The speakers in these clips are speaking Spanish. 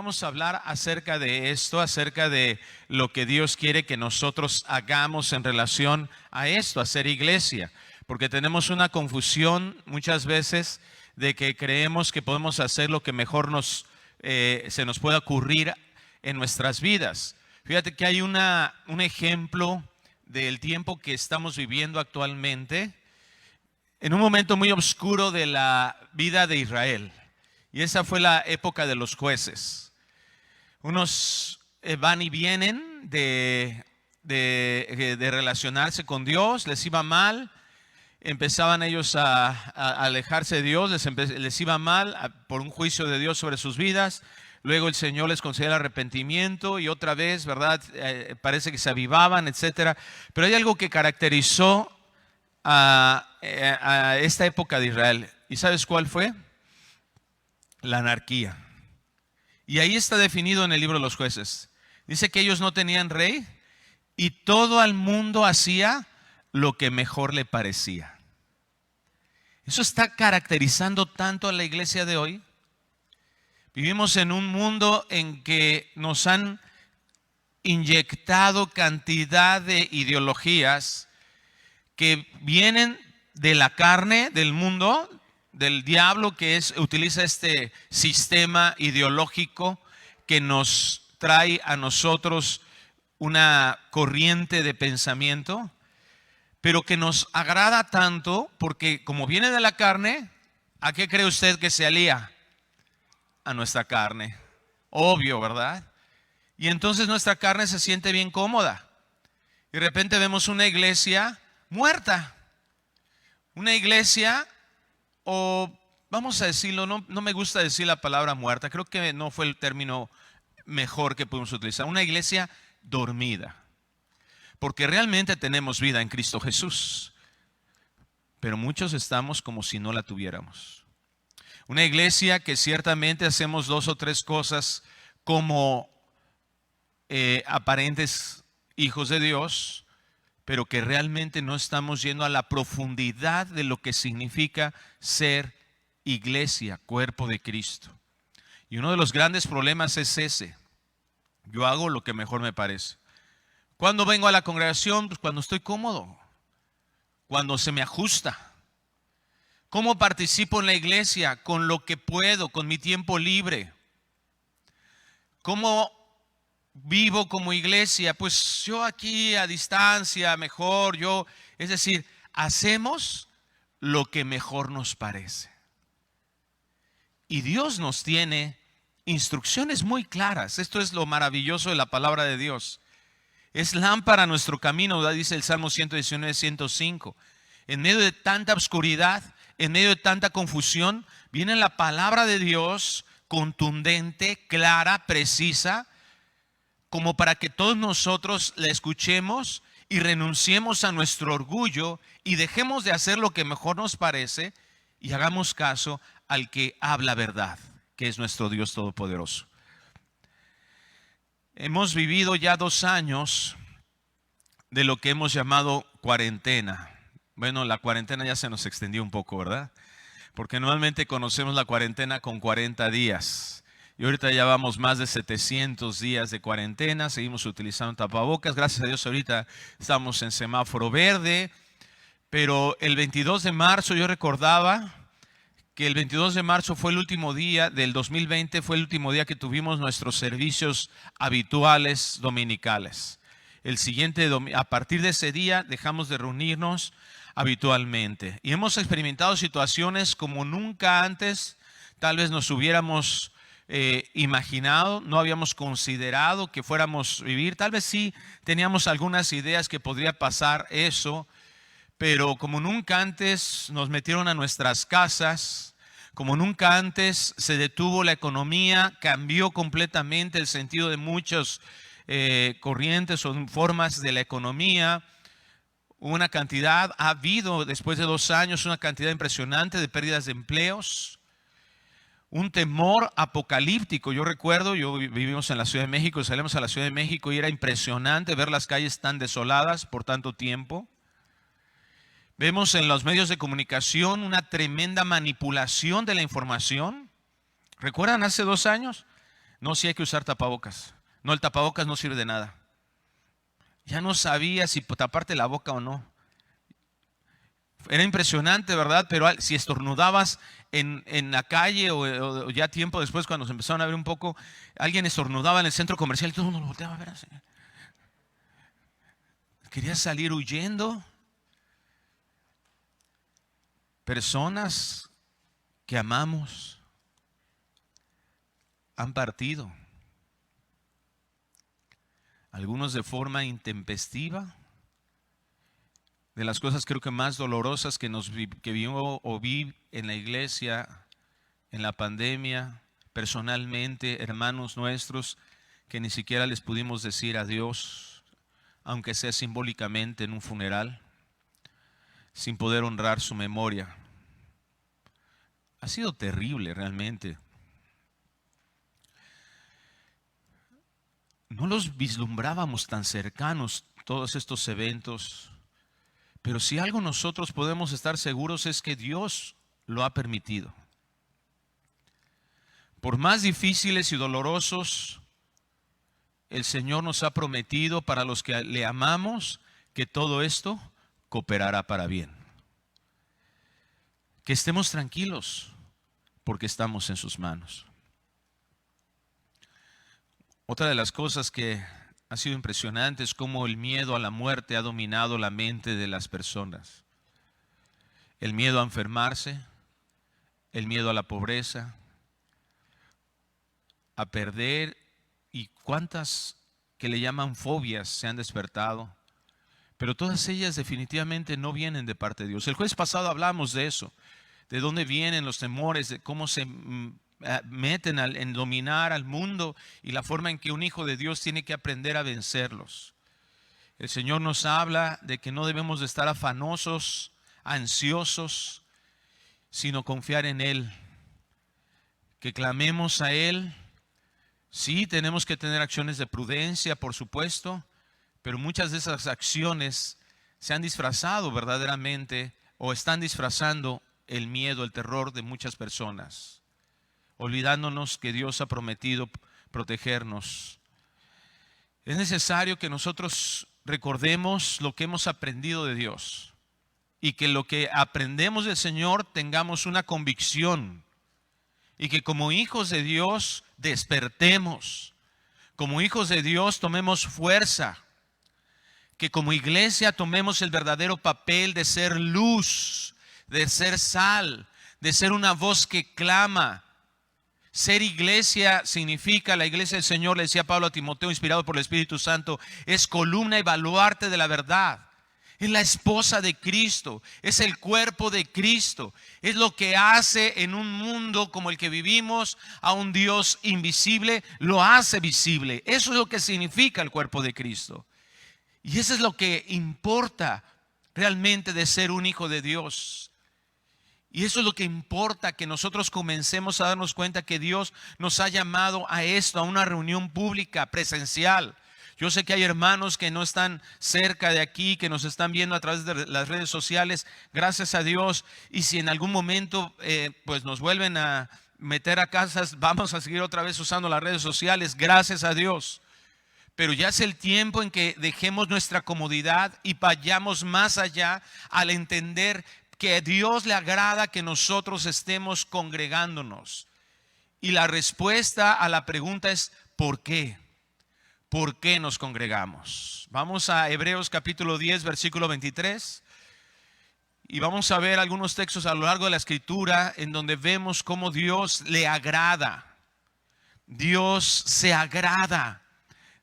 vamos a hablar acerca de esto, acerca de lo que Dios quiere que nosotros hagamos en relación a esto, a ser iglesia. Porque tenemos una confusión muchas veces de que creemos que podemos hacer lo que mejor se nos pueda ocurrir en nuestras vidas. Fíjate que hay un ejemplo del tiempo que estamos viviendo actualmente, en un momento muy oscuro de la vida de Israel. Y esa fue la época de los jueces. Unos van y vienen de relacionarse con Dios, les iba mal. Empezaban ellos a alejarse de Dios, les iba mal por un juicio de Dios sobre sus vidas. Luego el Señor les concedía el arrepentimiento y otra vez, ¿verdad? Parece que se avivaban, etcétera. Pero hay algo que caracterizó a esta época de Israel. ¿Y sabes cuál fue? La anarquía. Y ahí está definido en el libro de los jueces. Dice que ellos no tenían rey y todo el mundo hacía lo que mejor le parecía. Eso está caracterizando tanto a la iglesia de hoy. Vivimos en un mundo en que nos han inyectado cantidad de ideologías que vienen de la carne, del mundo, del diablo, que utiliza este sistema ideológico que nos trae a nosotros una corriente de pensamiento, pero que nos agrada tanto porque como viene de la carne, ¿a qué cree usted que se alía? A nuestra carne. Obvio, ¿verdad? Y entonces nuestra carne se siente bien cómoda. Y de repente vemos una iglesia muerta. Una iglesia, o vamos a decirlo, no me gusta decir la palabra muerta, creo que no fue el término mejor que pudimos utilizar. Una iglesia dormida. Porque realmente tenemos vida en Cristo Jesús. Pero muchos estamos como si no la tuviéramos. Una iglesia que ciertamente hacemos 2 o 3 cosas como aparentes hijos de Dios, pero que realmente no estamos yendo a la profundidad de lo que significa ser iglesia, cuerpo de Cristo. Y uno de los grandes problemas es ese. Yo hago lo que mejor me parece. ¿Cuándo vengo a la congregación? Pues cuando estoy cómodo, cuando se me ajusta. ¿Cómo participo en la iglesia? Con lo que puedo, con mi tiempo libre. ¿Cómo vivo como iglesia? Pues yo aquí a distancia, mejor, es decir, hacemos lo que mejor nos parece. Y Dios nos tiene instrucciones muy claras. Esto es lo maravilloso de la palabra de Dios. Es lámpara a nuestro camino, ¿verdad? Dice el Salmo 119, 105. En medio de tanta oscuridad, en medio de tanta confusión, viene la palabra de Dios contundente, clara, precisa, como para que todos nosotros la escuchemos y renunciemos a nuestro orgullo y dejemos de hacer lo que mejor nos parece y hagamos caso al que habla verdad, que es nuestro Dios Todopoderoso. Hemos vivido ya 2 años de lo que hemos llamado cuarentena. Bueno, la cuarentena ya se nos extendió un poco, ¿verdad? Porque normalmente conocemos la cuarentena con 40 días. Y ahorita ya vamos más de 700 días de cuarentena, seguimos utilizando tapabocas. Gracias a Dios ahorita estamos en semáforo verde. Pero el 22 de marzo yo recordaba que el 22 de marzo fue el último día del 2020, fue el último día que tuvimos nuestros servicios habituales dominicales. El siguiente, a partir de ese día, dejamos de reunirnos habitualmente. Y hemos experimentado situaciones como nunca antes, tal vez nos hubiéramos imaginado, no habíamos considerado que fuéramos a vivir. Tal vez sí teníamos algunas ideas que podría pasar eso, pero como nunca antes nos metieron a nuestras casas, como nunca antes se detuvo la economía, cambió completamente el sentido de muchas corrientes o formas de la economía. Ha habido después de 2 años una cantidad impresionante de pérdidas de empleos, un temor apocalíptico. Yo recuerdo, vivimos en la Ciudad de México, salimos a la Ciudad de México y era impresionante ver las calles tan desoladas por tanto tiempo. Vemos en los medios de comunicación una tremenda manipulación de la información. ¿Recuerdan hace 2 años? No, sí hay que usar tapabocas. No, el tapabocas no sirve de nada. Ya no sabía si taparte la boca o no. Era impresionante, ¿verdad? Pero si estornudabas en la calle o ya tiempo después, cuando se empezaron a ver un poco, alguien estornudaba en el centro comercial y todo el mundo lo volteaba a ver así. Quería salir huyendo. Personas que amamos han partido. Algunos de forma intempestiva. De las cosas creo que más dolorosas que vio o vi en la iglesia, en la pandemia, personalmente, hermanos nuestros, que ni siquiera les pudimos decir adiós, aunque sea simbólicamente en un funeral, sin poder honrar su memoria. Ha sido terrible realmente. No los vislumbrábamos tan cercanos todos estos eventos. Pero si algo nosotros podemos estar seguros es que Dios lo ha permitido. Por más difíciles y dolorosos, el Señor nos ha prometido para los que le amamos que todo esto cooperará para bien. Que estemos tranquilos porque estamos en sus manos. Otra de las cosas que ha sido impresionante es cómo el miedo a la muerte ha dominado la mente de las personas. El miedo a enfermarse, el miedo a la pobreza, a perder, y cuántas que le llaman fobias se han despertado. Pero todas ellas definitivamente no vienen de parte de Dios. El jueves pasado hablamos de eso, de dónde vienen los temores, de cómo se meten en dominar al mundo y la forma en que un hijo de Dios tiene que aprender a vencerlos. El Señor nos habla de que no debemos de estar afanosos, ansiosos, sino confiar en Él, que clamemos a Él. Sí, tenemos que tener acciones de prudencia, por supuesto, pero muchas de esas acciones se han disfrazado verdaderamente o están disfrazando el miedo, el terror de muchas personas, olvidándonos que Dios ha prometido protegernos. Es necesario que nosotros recordemos lo que hemos aprendido de Dios y que lo que aprendemos del Señor tengamos una convicción y que como hijos de Dios despertemos, como hijos de Dios tomemos fuerza, que como iglesia tomemos el verdadero papel de ser luz, de ser sal, de ser una voz que clama. Ser iglesia significa, la iglesia del Señor, le decía Pablo a Timoteo, inspirado por el Espíritu Santo, es columna y baluarte de la verdad. Es la esposa de Cristo, es el cuerpo de Cristo, es lo que hace en un mundo como el que vivimos a un Dios invisible, lo hace visible. Eso es lo que significa el cuerpo de Cristo. Y eso es lo que importa realmente de ser un hijo de Dios. Y eso es lo que importa, que nosotros comencemos a darnos cuenta que Dios nos ha llamado a esto, a una reunión pública, presencial. Yo sé que hay hermanos que no están cerca de aquí, que nos están viendo a través de las redes sociales, gracias a Dios. Y si en algún momento pues nos vuelven a meter a casas, vamos a seguir otra vez usando las redes sociales, gracias a Dios. Pero ya es el tiempo en que dejemos nuestra comodidad y vayamos más allá al entender que a Dios le agrada que nosotros estemos congregándonos. Y la respuesta a la pregunta es ¿por qué? ¿Por qué nos congregamos? Vamos a Hebreos capítulo 10, versículo 23. Y vamos a ver algunos textos a lo largo de la escritura en donde vemos cómo Dios le agrada. Dios se agrada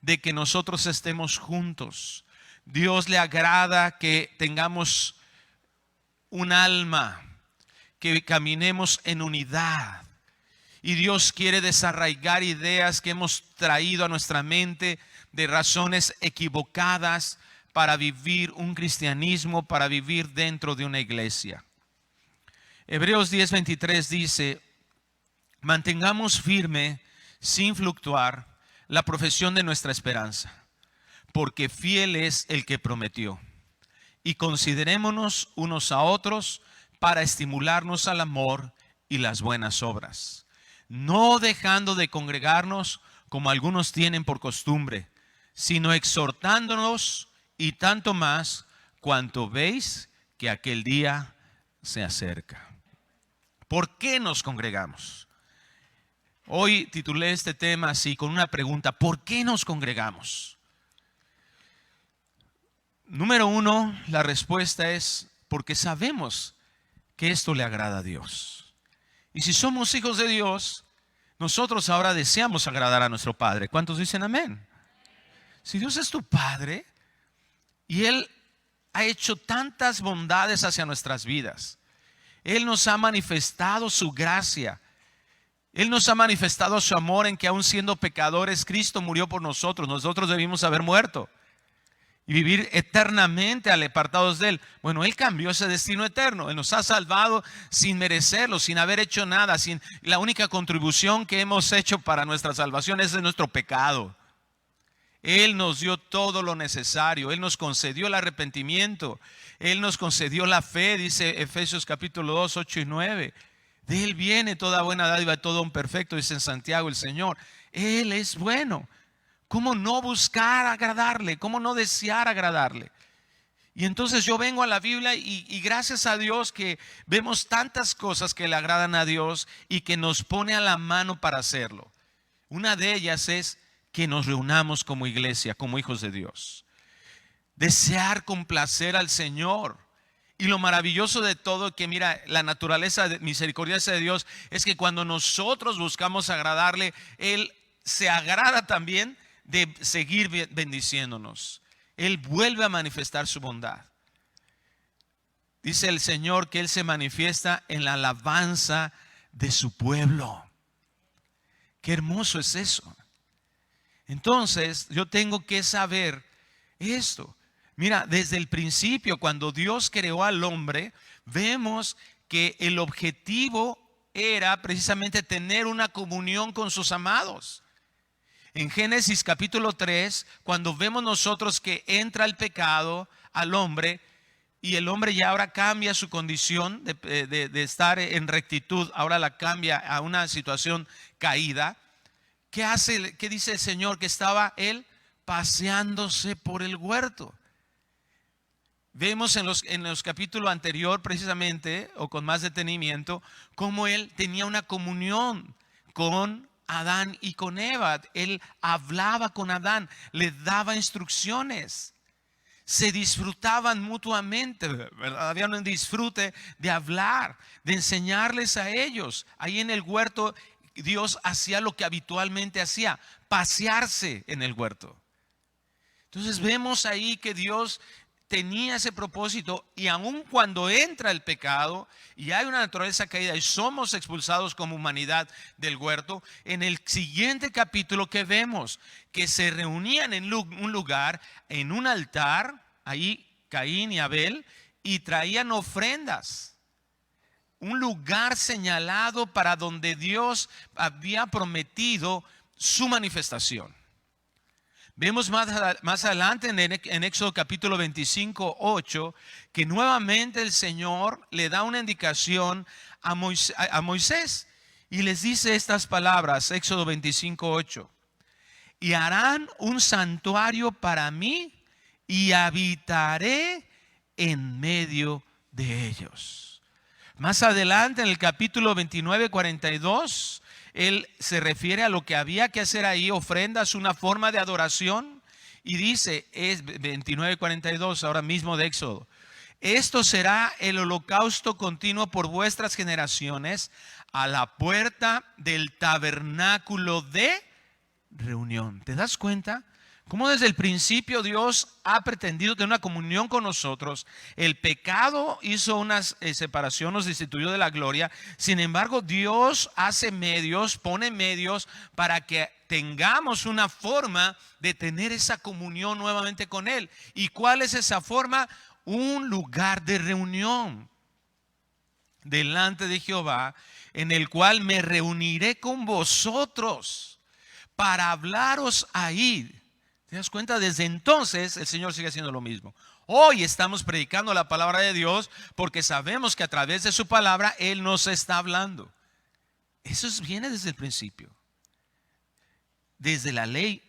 de que nosotros estemos juntos. Dios le agrada que tengamos un alma, que caminemos en unidad. Y Dios quiere desarraigar ideas que hemos traído a nuestra mente de razones equivocadas para vivir un cristianismo, para vivir dentro de una iglesia. Hebreos 10:23 dice: mantengamos firme, sin fluctuar, la profesión de nuestra esperanza, porque fiel es el que prometió. Y considerémonos unos a otros para estimularnos al amor y las buenas obras, no dejando de congregarnos como algunos tienen por costumbre, sino exhortándonos, y tanto más cuanto veis que aquel día se acerca. ¿Por qué nos congregamos? Hoy titulé este tema así con una pregunta: ¿por qué nos congregamos? Número uno, la respuesta es porque sabemos que esto le agrada a Dios. Y si somos hijos de Dios, nosotros ahora deseamos agradar a nuestro Padre. ¿Cuántos dicen amén? Si Dios es tu Padre y Él ha hecho tantas bondades hacia nuestras vidas, Él nos ha manifestado su gracia, Él nos ha manifestado su amor en que aun siendo pecadores, Cristo murió por nosotros. Nosotros debimos haber muerto y vivir eternamente apartados de Él. Bueno, Él cambió ese destino eterno. Él nos ha salvado sin merecerlo, sin haber hecho nada. La única contribución que hemos hecho para nuestra salvación es de nuestro pecado. Él nos dio todo lo necesario. Él nos concedió el arrepentimiento. Él nos concedió la fe, dice Efesios capítulo 2, 8 y 9. De Él viene toda buena dádiva y todo don perfecto, dice en Santiago el Señor. Él es bueno. ¿Cómo no buscar agradarle? ¿Cómo no desear agradarle? Y entonces yo vengo a la Biblia y gracias a Dios que vemos tantas cosas que le agradan a Dios y que nos pone a la mano para hacerlo. Una de ellas es que nos reunamos como iglesia, como hijos de Dios. Desear complacer al Señor. Y lo maravilloso de todo, que mira, la naturaleza misericordiosa de Dios es que cuando nosotros buscamos agradarle, Él se agrada también de seguir bendiciéndonos. Él vuelve a manifestar su bondad. Dice el Señor que Él se manifiesta en la alabanza de su pueblo. Qué hermoso es eso. Entonces yo tengo que saber esto. Mira, desde el principio, cuando Dios creó al hombre, vemos que el objetivo era precisamente tener una comunión con sus amados. En Génesis capítulo 3, cuando vemos nosotros que entra el pecado al hombre y el hombre ya ahora cambia su condición de estar en rectitud, ahora la cambia a una situación caída. ¿Qué hace? ¿Qué dice el Señor? Que estaba él paseándose por el huerto. Vemos en los capítulos anteriores precisamente, o con más detenimiento, cómo él tenía una comunión con Adán y con Eva. Él hablaba con Adán, le daba instrucciones. Se disfrutaban mutuamente, ¿verdad? Había un disfrute de hablar, de enseñarles a ellos. Ahí en el huerto Dios hacía lo que habitualmente hacía, pasearse en el huerto. Entonces vemos ahí que Dios tenía ese propósito, y aun cuando entra el pecado y hay una naturaleza caída y somos expulsados como humanidad del huerto, en el siguiente capítulo que vemos que se reunían en un lugar, en un altar, ahí Caín y Abel, y traían ofrendas. Un lugar señalado para donde Dios había prometido su manifestación. Vemos más adelante en Éxodo capítulo 25, 8, que nuevamente el Señor le da una indicación a Moisés y les dice estas palabras, Éxodo 25, 8. Y harán un santuario para mí y habitaré en medio de ellos. Más adelante en el capítulo 29, 42, él se refiere a lo que había que hacer ahí, ofrendas, una forma de adoración, y dice, es 29:42 ahora mismo de Éxodo: esto será el holocausto continuo por vuestras generaciones a la puerta del tabernáculo de reunión. ¿Te das cuenta? Cómo desde el principio Dios ha pretendido tener una comunión con nosotros. El pecado hizo una separación, nos destituyó de la gloria. Sin embargo, Dios hace medios, pone medios para que tengamos una forma de tener esa comunión nuevamente con Él. ¿Y cuál es esa forma? Un lugar de reunión delante de Jehová, en el cual me reuniré con vosotros para hablaros ahí. ¿Te das cuenta? Desde entonces el Señor sigue haciendo lo mismo. Hoy estamos predicando la palabra de Dios porque sabemos que a través de su palabra Él nos está hablando. Eso viene desde el principio. desde la ley.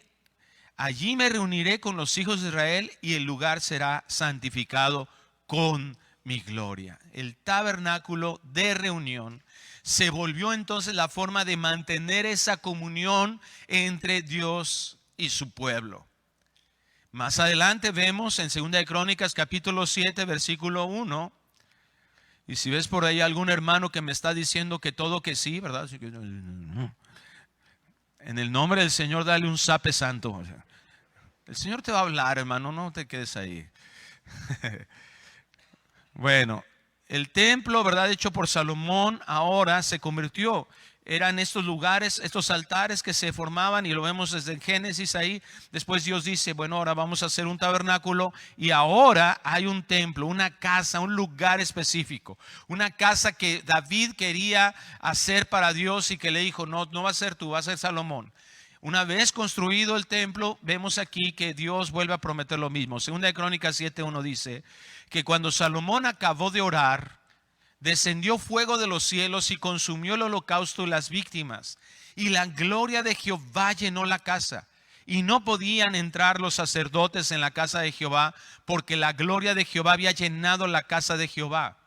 Allí me reuniré con los hijos de Israel y el lugar será santificado con mi gloria. El tabernáculo de reunión se volvió entonces la forma de mantener esa comunión entre Dios y su pueblo. Más adelante vemos en 2 de Crónicas capítulo 7 versículo 1. Y si ves por ahí algún hermano que me está diciendo que todo que sí, ¿verdad? En el nombre del Señor dale un zape santo. El Señor te va a hablar, hermano, no te quedes ahí. Bueno, el templo, ¿verdad?, hecho por Salomón ahora se convirtió. Eran estos lugares, estos altares que se formaban, y lo vemos desde el Génesis ahí. Después Dios dice, bueno, ahora vamos a hacer un tabernáculo, y ahora hay un templo, una casa, un lugar específico. Una casa que David quería hacer para Dios y que le dijo, no, no va a ser tú, va a ser Salomón. Una vez construido el templo, vemos aquí que Dios vuelve a prometer lo mismo. Segunda de Crónicas 7:1 dice que cuando Salomón acabó de orar, descendió fuego de los cielos y consumió el holocausto y las víctimas. Y la gloria de Jehová llenó la casa. Y no podían entrar los sacerdotes en la casa de Jehová, porque la gloria de Jehová había llenado la casa de Jehová.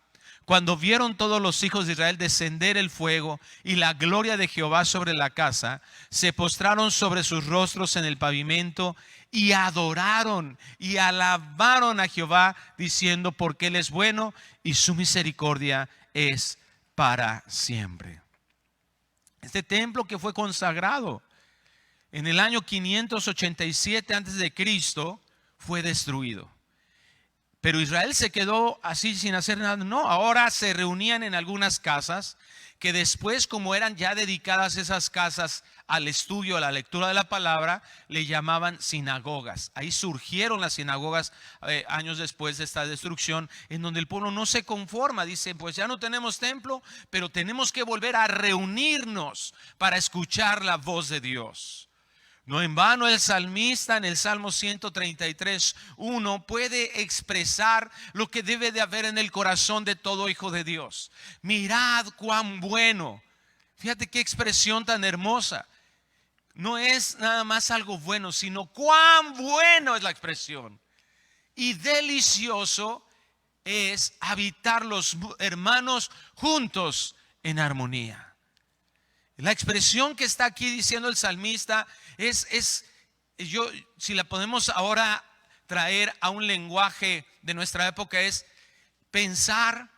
Cuando vieron todos los hijos de Israel descender el fuego y la gloria de Jehová sobre la casa, se postraron sobre sus rostros en el pavimento y adoraron y alabaron a Jehová, diciendo, porque Él es bueno y su misericordia es para siempre. Este templo que fue consagrado en el año 587 antes de Cristo fue destruido. Pero Israel se quedó así sin hacer nada. No, ahora se reunían en algunas casas que después, como eran ya dedicadas esas casas al estudio, a la lectura de la palabra, le llamaban sinagogas. Ahí surgieron las sinagogas años después de esta destrucción, en donde el pueblo no se conforma. Dice, pues ya no tenemos templo, pero tenemos que volver a reunirnos para escuchar la voz de Dios. No en vano el salmista en el Salmo 133:1 puede expresar lo que debe de haber en el corazón de todo hijo de Dios. Mirad cuán bueno. Fíjate qué expresión tan hermosa. No es nada más algo bueno, sino cuán bueno es la expresión. Y delicioso es habitar los hermanos juntos en armonía. La expresión que está aquí diciendo el salmista si la podemos ahora traer a un lenguaje de nuestra época, es pensar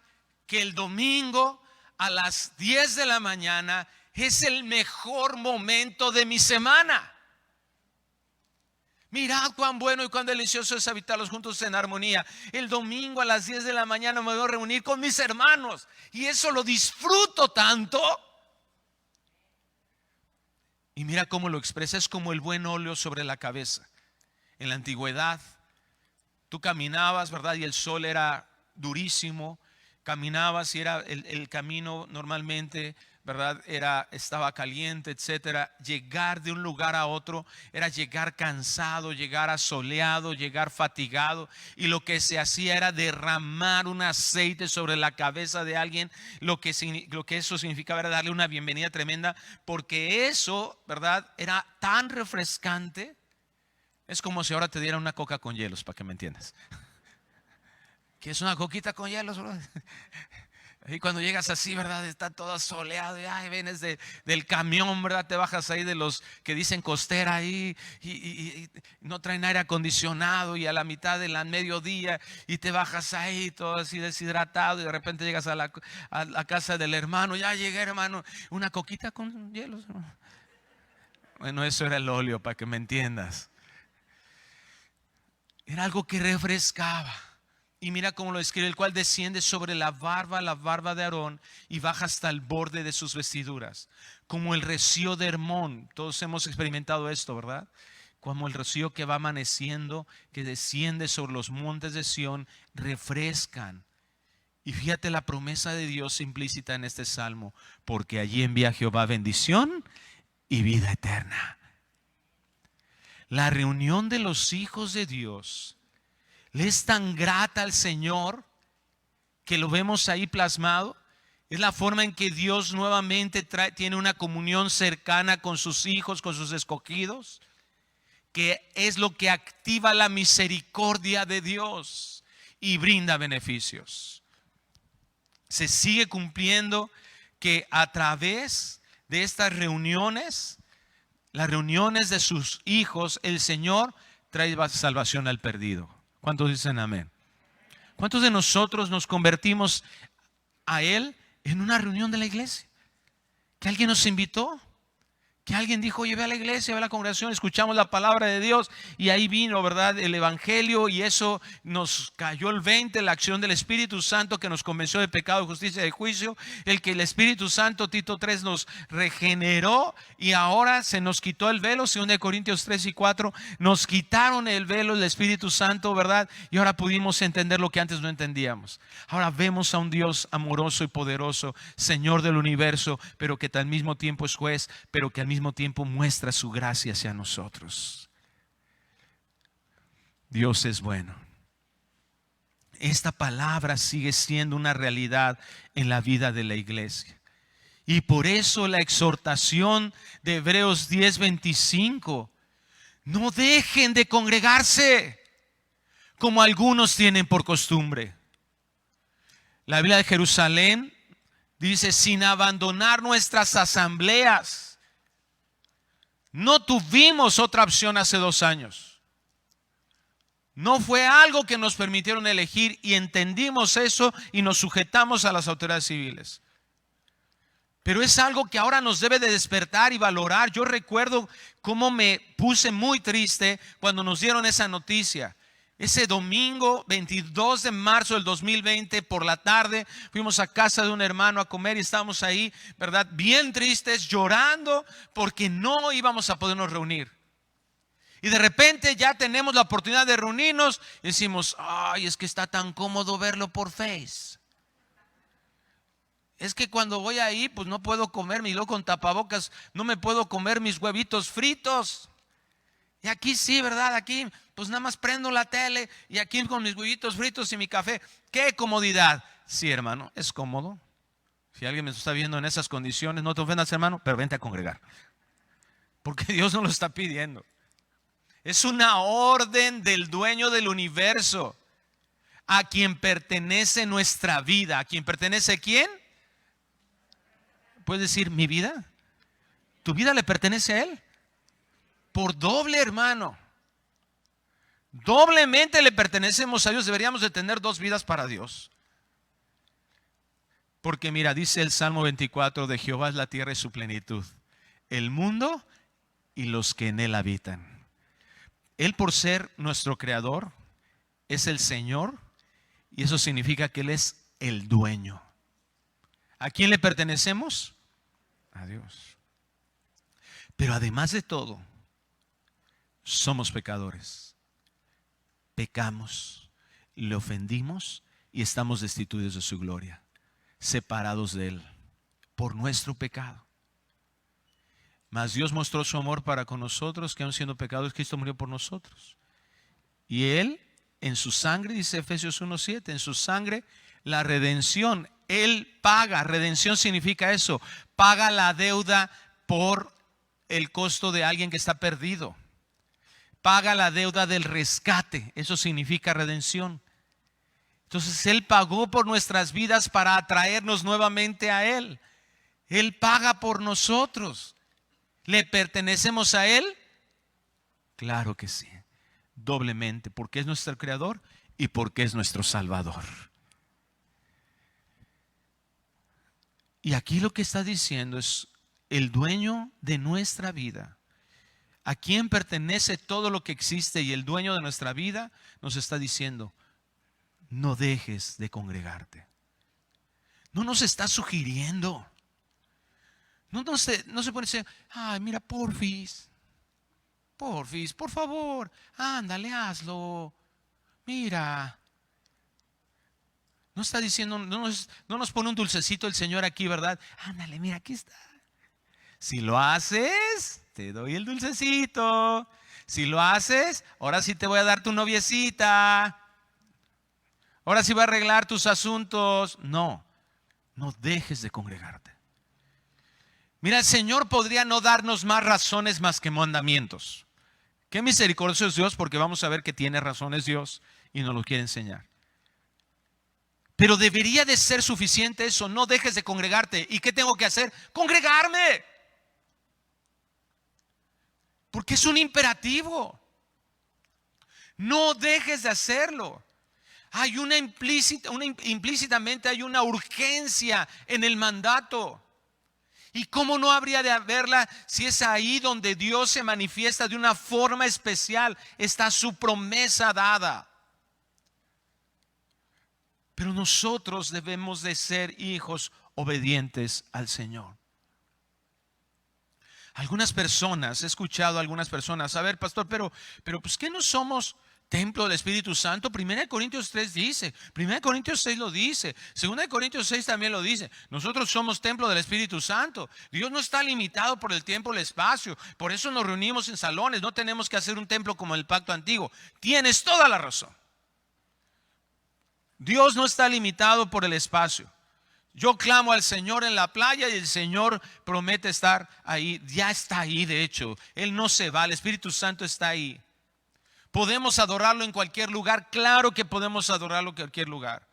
que el domingo a las 10 de la mañana es el mejor momento de mi semana. Mirad cuán bueno y cuán delicioso es habitarlos juntos en armonía. El domingo a las 10 de la mañana me voy a reunir con mis hermanos y eso lo disfruto tanto. Y mira cómo lo expresa, es como el buen óleo sobre la cabeza. En la antigüedad, tú caminabas, ¿verdad? Y el sol era durísimo. Caminabas y era el camino normalmente, ¿verdad? Estaba caliente, etcétera. Llegar de un lugar a otro era llegar cansado, llegar asoleado, llegar fatigado. Y lo que se hacía era derramar un aceite sobre la cabeza de alguien. Lo que eso significaba era darle una bienvenida tremenda, porque eso, ¿verdad?, era tan refrescante. Es como si ahora te diera una coca con hielos, para que me entiendas. ¿Qué es una coquita con hielos, bro? Y cuando llegas así, ¿verdad? Está todo soleado y vienes del camión, ¿verdad? Te bajas ahí de los que dicen costera ahí y no traen aire acondicionado, y a la mitad del mediodía y te bajas ahí todo así deshidratado, y de repente llegas a la casa del hermano. Ya llegué, hermano, una coquita con hielos. Bueno, eso era el óleo, para que me entiendas. Era algo que refrescaba. Y mira cómo lo describe, el cual desciende sobre la barba de Aarón, y baja hasta el borde de sus vestiduras, como el rocío de Hermón. Todos hemos experimentado esto, ¿verdad? Como el rocío que va amaneciendo, que desciende sobre los montes de Sión, refrescan. Y fíjate la promesa de Dios implícita en este salmo, porque allí envía Jehová bendición y vida eterna. La reunión de los hijos de Dios le es tan grata al Señor, que lo vemos ahí plasmado, Es la forma en que Dios nuevamente tiene una comunión cercana con sus hijos, con sus escogidos, que es lo que activa la misericordia de Dios y brinda beneficios. Se sigue cumpliendo que a través de estas reuniones, las reuniones de sus hijos, el Señor trae salvación al perdido. ¿Cuántos dicen amén? ¿Cuántos de nosotros nos convertimos a Él en una reunión de la iglesia? Que alguien nos invitó, que alguien dijo, oye, ve a la iglesia, ve a la congregación, escuchamos la palabra de Dios y ahí vino, ¿verdad?, el evangelio, y eso nos cayó el 20, la acción del Espíritu Santo que nos convenció de pecado, de justicia y de juicio, el que el Espíritu Santo, Tito 3, nos regeneró y ahora se nos quitó el velo, 2 Corintios 3 y 4, nos quitaron el velo, el Espíritu Santo, ¿verdad? Y ahora pudimos entender lo que antes no entendíamos. Ahora vemos a un Dios amoroso y poderoso, Señor del universo, pero que al mismo tiempo es juez, pero que al mismo tiempo muestra su gracia hacia nosotros. Dios es bueno. Esta palabra sigue siendo una realidad en la vida de la iglesia. Y por eso la exhortación de Hebreos 10:25, no dejen de congregarse como algunos tienen por costumbre. La Biblia de Jerusalén dice, sin abandonar nuestras asambleas. No tuvimos otra opción hace 2 años. No fue algo que nos permitieron elegir y entendimos eso y nos sujetamos a las autoridades civiles. Pero es algo que ahora nos debe de despertar y valorar. Yo recuerdo cómo me puse muy triste cuando nos dieron esa noticia. Ese domingo 22 de marzo del 2020 por la tarde fuimos a casa de un hermano a comer y estábamos ahí, ¿verdad?, bien tristes, llorando porque no íbamos a podernos reunir. Y de repente ya tenemos la oportunidad de reunirnos y decimos, ay, es que está tan cómodo verlo por Face. Es que cuando voy ahí pues no puedo comerme, y luego con tapabocas no me puedo comer mis huevitos fritos. Y aquí sí, ¿verdad? Aquí pues nada más prendo la tele y aquí con mis huevitos fritos y mi café. ¡Qué comodidad! Sí, hermano, es cómodo. Si alguien me está viendo en esas condiciones, no te ofendas, hermano, pero vente a congregar. Porque Dios nos lo está pidiendo. Es una orden del dueño del universo, a quien pertenece nuestra vida. ¿A quien pertenece quién? ¿Puedes decir mi vida? ¿Tu vida le pertenece a Él? Por doble, hermano. Doblemente le pertenecemos a Dios. Deberíamos de tener 2 vidas para Dios. Porque mira, dice el Salmo 24, de Jehová es la tierra y su plenitud, el mundo y los que en él habitan. Él, por ser nuestro creador, es el Señor, y eso significa que Él es el dueño. ¿A quién le pertenecemos? A Dios. Pero además de todo, somos pecadores. Pecamos, le ofendimos y estamos destituidos de su gloria, separados de Él por nuestro pecado. Mas Dios mostró su amor para con nosotros, que aun siendo pecadores, Cristo murió por nosotros. Y Él, en su sangre, dice Efesios 1:7, en su sangre, la redención, Él paga. Redención significa eso, paga la deuda por el costo de alguien que está perdido. Paga la deuda del rescate, eso significa redención. Entonces Él pagó por nuestras vidas para atraernos nuevamente a Él. Él paga por nosotros. ¿Le pertenecemos a Él? Claro que sí, doblemente, porque es nuestro creador y porque es nuestro salvador. Y aquí lo que está diciendo es el dueño de nuestra vida, a quien pertenece todo lo que existe, y el dueño de nuestra vida nos está diciendo, no dejes de congregarte. No nos está sugiriendo. No se puede decir, ay, mira, porfis, por favor, ándale, hazlo. Mira. No está diciendo, no nos pone un dulcecito el Señor aquí, ¿verdad? Ándale, mira, aquí está. Si lo haces, te doy el dulcecito. Si lo haces, ahora sí te voy a dar tu noviecita. Ahora sí voy a arreglar tus asuntos. No, no dejes de congregarte. Mira, el Señor podría no darnos más razones más que mandamientos. Qué misericordioso es Dios, porque vamos a ver que tiene razones Dios y nos lo quiere enseñar. Pero debería de ser suficiente eso. No dejes de congregarte. ¿Y qué tengo que hacer? ¡Congregarme! Porque es un imperativo. No dejes de hacerlo. Hay implícitamente hay una urgencia en el mandato. ¿Y cómo no habría de haberla si es ahí donde Dios se manifiesta de una forma especial? Está su promesa dada. Pero nosotros debemos de ser hijos obedientes al Señor. Algunas personas, he escuchado a algunas personas, a ver, pastor, pero pues ¿qué no somos templo del Espíritu Santo? 1 Corintios 3 dice, 1 Corintios 6 lo dice, 2 Corintios 6 también lo dice. Nosotros somos templo del Espíritu Santo. Dios no está limitado por el tiempo y el espacio. Por eso nos reunimos en salones. No tenemos que hacer un templo como el pacto antiguo. Tienes toda la razón. Dios no está limitado por el espacio. Yo clamo al Señor en la playa y el Señor promete estar ahí. Ya está ahí, de hecho. Él no se va, el Espíritu Santo está ahí. ¿Podemos adorarlo en cualquier lugar? Claro que podemos adorarlo en cualquier lugar.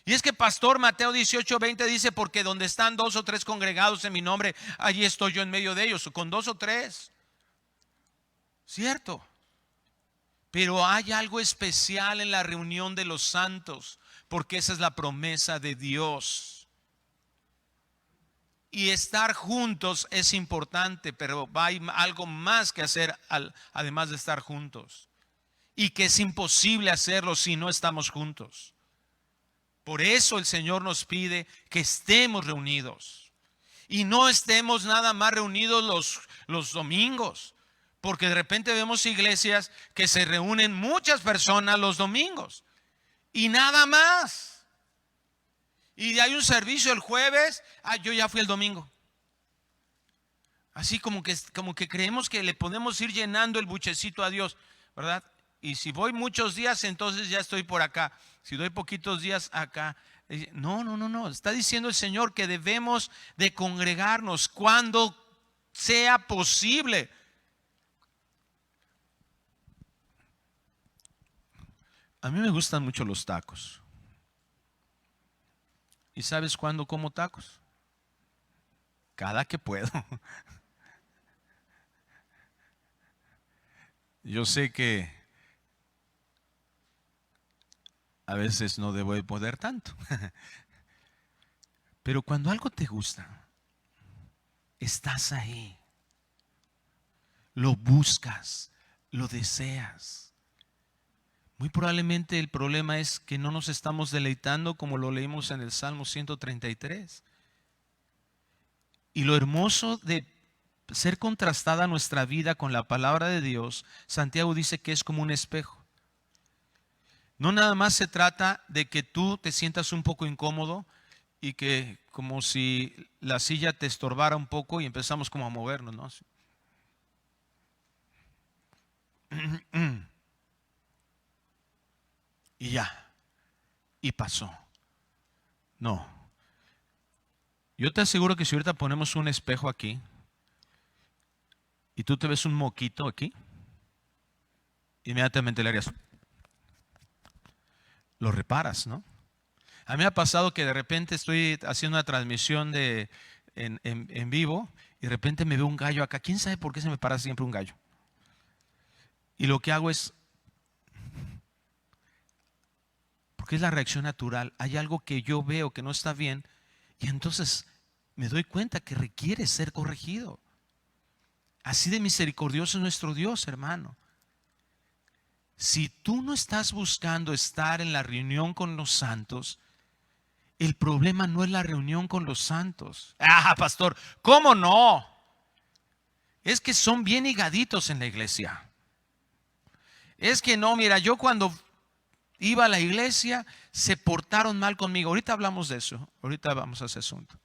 Y es que pastor, Mateo 18:20 dice, porque donde están 2 o 3 congregados en mi nombre, allí estoy yo en medio de ellos, con 2 o 3. Cierto. Pero hay algo especial en la reunión de los santos, porque esa es la promesa de Dios. Y estar juntos es importante, pero hay algo más que hacer además de estar juntos. Y que es imposible hacerlo si no estamos juntos. Por eso el Señor nos pide que estemos reunidos. Y no estemos nada más reunidos los domingos. Porque de repente vemos iglesias que se reúnen muchas personas los domingos. Y nada más. Y hay un servicio el jueves, yo ya fui el domingo. Así como que creemos que le podemos ir llenando el buchecito a Dios, ¿verdad? Y si voy muchos días, entonces ya estoy por acá. Si doy poquitos días acá. No. Está diciendo el Señor que debemos de congregarnos cuando sea posible. A mí me gustan mucho los tacos. ¿Y sabes cuándo como tacos? Cada que puedo. Yo sé que a veces no debo de poder tanto. Pero cuando algo te gusta, estás ahí. Lo buscas, lo deseas. Muy probablemente el problema es que no nos estamos deleitando como lo leímos en el Salmo 133. Y lo hermoso de ser contrastada nuestra vida con la palabra de Dios, Santiago dice que es como un espejo. No nada más se trata de que tú te sientas un poco incómodo y que como si la silla te estorbara un poco y empezamos como a movernos, ¿no? Y ya, y pasó. No. Yo te aseguro que si ahorita ponemos un espejo aquí y tú te ves un moquito aquí, inmediatamente le harías, lo reparas, ¿no? A mí me ha pasado que de repente estoy haciendo una transmisión en vivo y de repente me veo un gallo acá. ¿Quién sabe por qué se me para siempre un gallo? Y lo que hago es, porque es la reacción natural, hay algo que yo veo que no está bien y entonces me doy cuenta que requiere ser corregido. Así de misericordioso es nuestro Dios, hermano. Si tú no estás buscando estar en la reunión con los santos, el problema no es la reunión con los santos. Pastor, ¿cómo no? Es que son bien higaditos en la iglesia. Es que no, mira, yo cuando iba a la iglesia se portaron mal conmigo. Ahorita hablamos de eso. Ahorita vamos a ese asunto.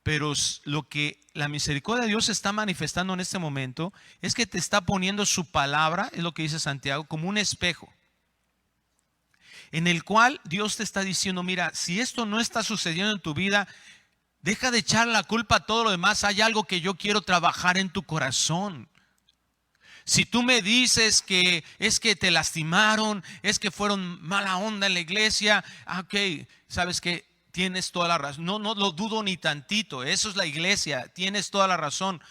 Pero lo que la misericordia de Dios está manifestando en este momento es que te está poniendo su palabra, es lo que dice Santiago, como un espejo. en el cual Dios te está diciendo, mira, si esto no está sucediendo en tu vida, deja de echar la culpa a todo lo demás. Hay algo que yo quiero trabajar en tu corazón. Si tú me dices que es que te lastimaron, es que fueron mala onda en la iglesia, ok, sabes que tienes toda la razón. No lo dudo ni tantito. Eso es la iglesia. Tienes toda la razón.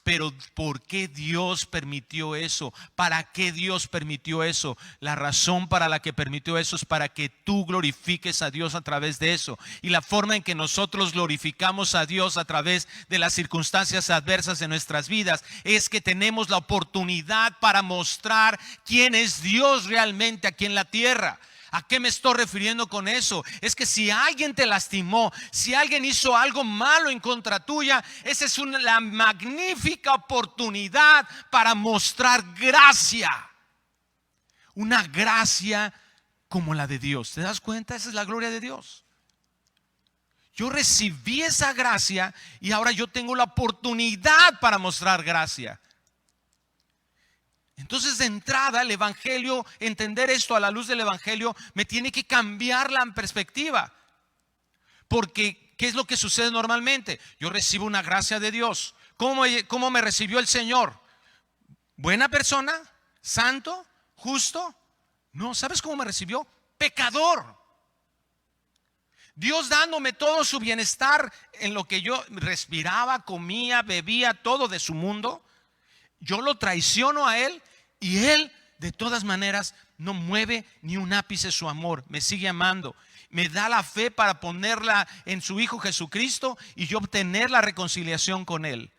Pero ¿por qué Dios permitió eso? ¿Para qué Dios permitió eso? La razón para la que permitió eso es para que tú glorifiques a Dios a través de eso. Y la forma en que nosotros glorificamos a Dios a través de las circunstancias adversas de nuestras vidas es que tenemos la oportunidad para mostrar quién es Dios realmente aquí en la tierra. ¿A qué me estoy refiriendo con eso? Es que si alguien te lastimó, si alguien hizo algo malo en contra tuya, esa es la magnífica oportunidad para mostrar gracia. Una gracia como la de Dios. ¿Te das cuenta? Esa es la gloria de Dios. Yo recibí esa gracia y ahora yo tengo la oportunidad para mostrar gracia. Entonces, de entrada, el evangelio, entender esto a la luz del evangelio, me tiene que cambiar la perspectiva. Porque, ¿qué es lo que sucede normalmente? Yo recibo una gracia de Dios. ¿Cómo me recibió el Señor? ¿Buena persona? ¿Santo? ¿Justo? No, ¿sabes cómo me recibió? Pecador. Dios dándome todo su bienestar en lo que yo respiraba, comía, bebía, todo de su mundo. Yo lo traiciono a Él y Él de todas maneras no mueve ni un ápice su amor. Me sigue amando. Me da la fe para ponerla en su Hijo Jesucristo y yo obtener la reconciliación con Él.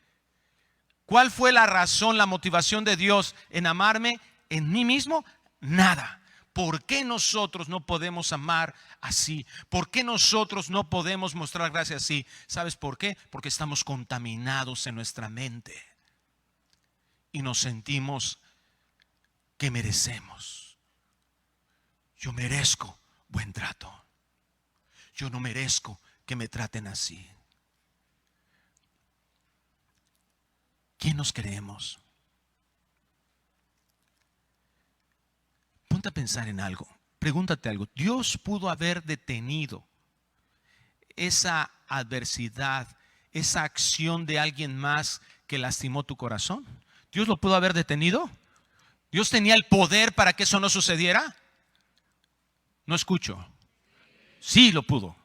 ¿Cuál fue la razón, la motivación de Dios en amarme? ¿En mí mismo? Nada. ¿Por qué nosotros no podemos amar así? ¿Por qué nosotros no podemos mostrar gracia así? ¿Sabes por qué? Porque estamos contaminados en nuestra mente. Y nos sentimos que merecemos. Yo merezco buen trato. Yo no merezco que me traten así. ¿Quién nos creemos? Ponte a pensar en algo. Pregúntate algo. ¿Dios pudo haber detenido esa adversidad, esa acción de alguien más que lastimó tu corazón? ¿Dios lo pudo haber detenido? ¿Dios tenía el poder para que eso no sucediera? No escucho. Sí lo pudo.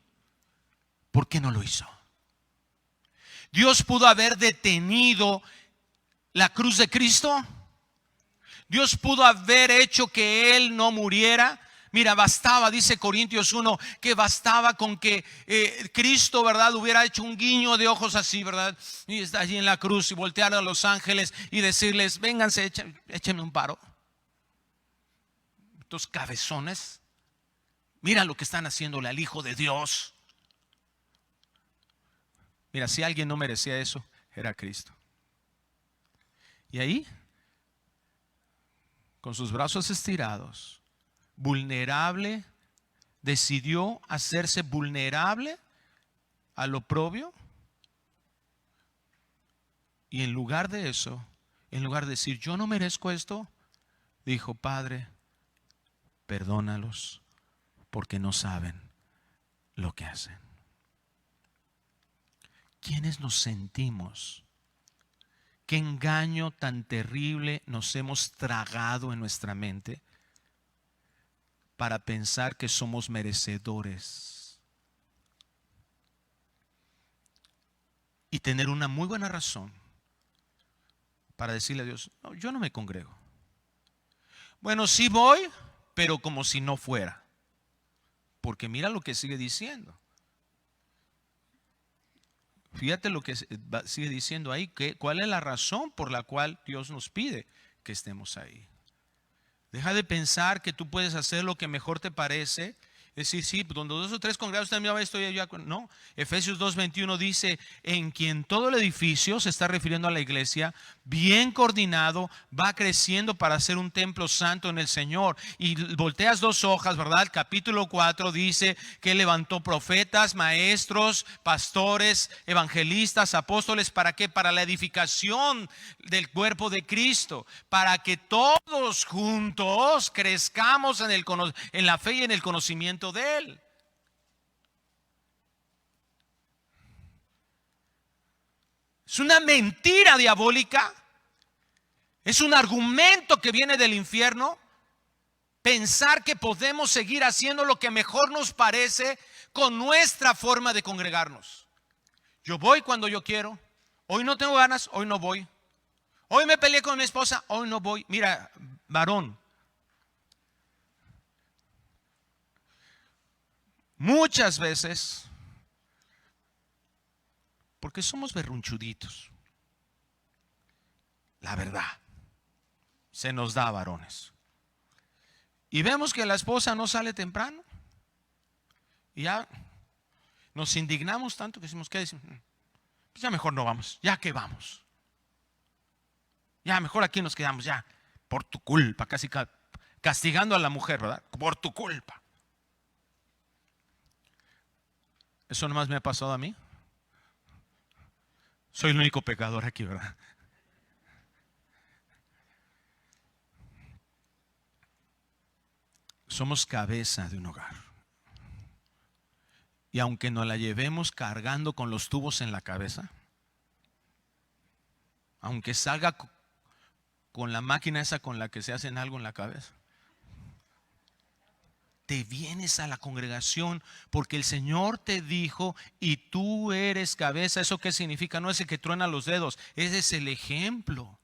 ¿Por qué no lo hizo? ¿Dios pudo haber detenido la cruz de Cristo? ¿Dios pudo haber hecho que Él no muriera? Mira, bastaba, dice Corintios 1, que bastaba con que Cristo, ¿verdad?, hubiera hecho un guiño de ojos así, ¿verdad? Y está allí en la cruz y voltear a los ángeles y decirles, vénganse, échenme un paro. Estos cabezones, mira lo que están haciéndole al Hijo de Dios. Mira, si alguien no merecía eso, era Cristo. Y ahí, con sus brazos estirados, vulnerable, decidió hacerse vulnerable al oprobio. Y en lugar de eso, en lugar de decir yo no merezco esto, dijo, Padre, perdónalos porque no saben lo que hacen. ¿Quiénes nos sentimos? ¿Qué engaño tan terrible nos hemos tragado en nuestra mente para pensar que somos merecedores? Y tener una muy buena razón para decirle a Dios, no, yo no me congrego. Bueno, sí voy, pero como si no fuera. Porque mira lo que sigue diciendo. Fíjate lo que sigue diciendo ahí, cuál es la razón por la cual Dios nos pide que estemos ahí. Deja de pensar que tú puedes hacer lo que mejor te parece Es decir, sí, donde 2 o 3 congregados están, estoy yo. No, Efesios 2:21 dice, en quien todo el edificio, se está refiriendo a la iglesia, bien coordinado, va creciendo para ser un templo santo en el Señor. Y volteas 2 hojas, ¿verdad? El capítulo 4 dice que levantó profetas, maestros, pastores, evangelistas, apóstoles. ¿Para qué? Para la edificación del cuerpo de Cristo, para que todos juntos crezcamos en la fe y en el conocimiento de Él. Es una mentira diabólica, es un argumento que viene del infierno, pensar que podemos seguir haciendo lo que mejor nos parece con nuestra forma de congregarnos. Yo voy cuando yo quiero, hoy no tengo ganas, hoy no voy. Hoy me peleé con mi esposa, hoy no voy. Mira, varón, muchas veces, porque somos berrunchuditos, la verdad, se nos da a varones. Y vemos que la esposa no sale temprano. Y ya nos indignamos tanto que decimos, ¿qué decimos? Pues ya mejor no vamos, ya que vamos. Ya mejor aquí nos quedamos, ya, por tu culpa, casi castigando a la mujer, ¿verdad? Por tu culpa. Eso nomás me ha pasado a mí. Soy el único pecador aquí, ¿verdad? Somos cabeza de un hogar. Y aunque nos la llevemos cargando con los tubos en la cabeza, aunque salga con la máquina esa con la que se hacen algo en la cabeza, te vienes a la congregación porque el Señor te dijo y tú eres cabeza. ¿Eso qué significa? No es el que truena los dedos, ese es el ejemplo.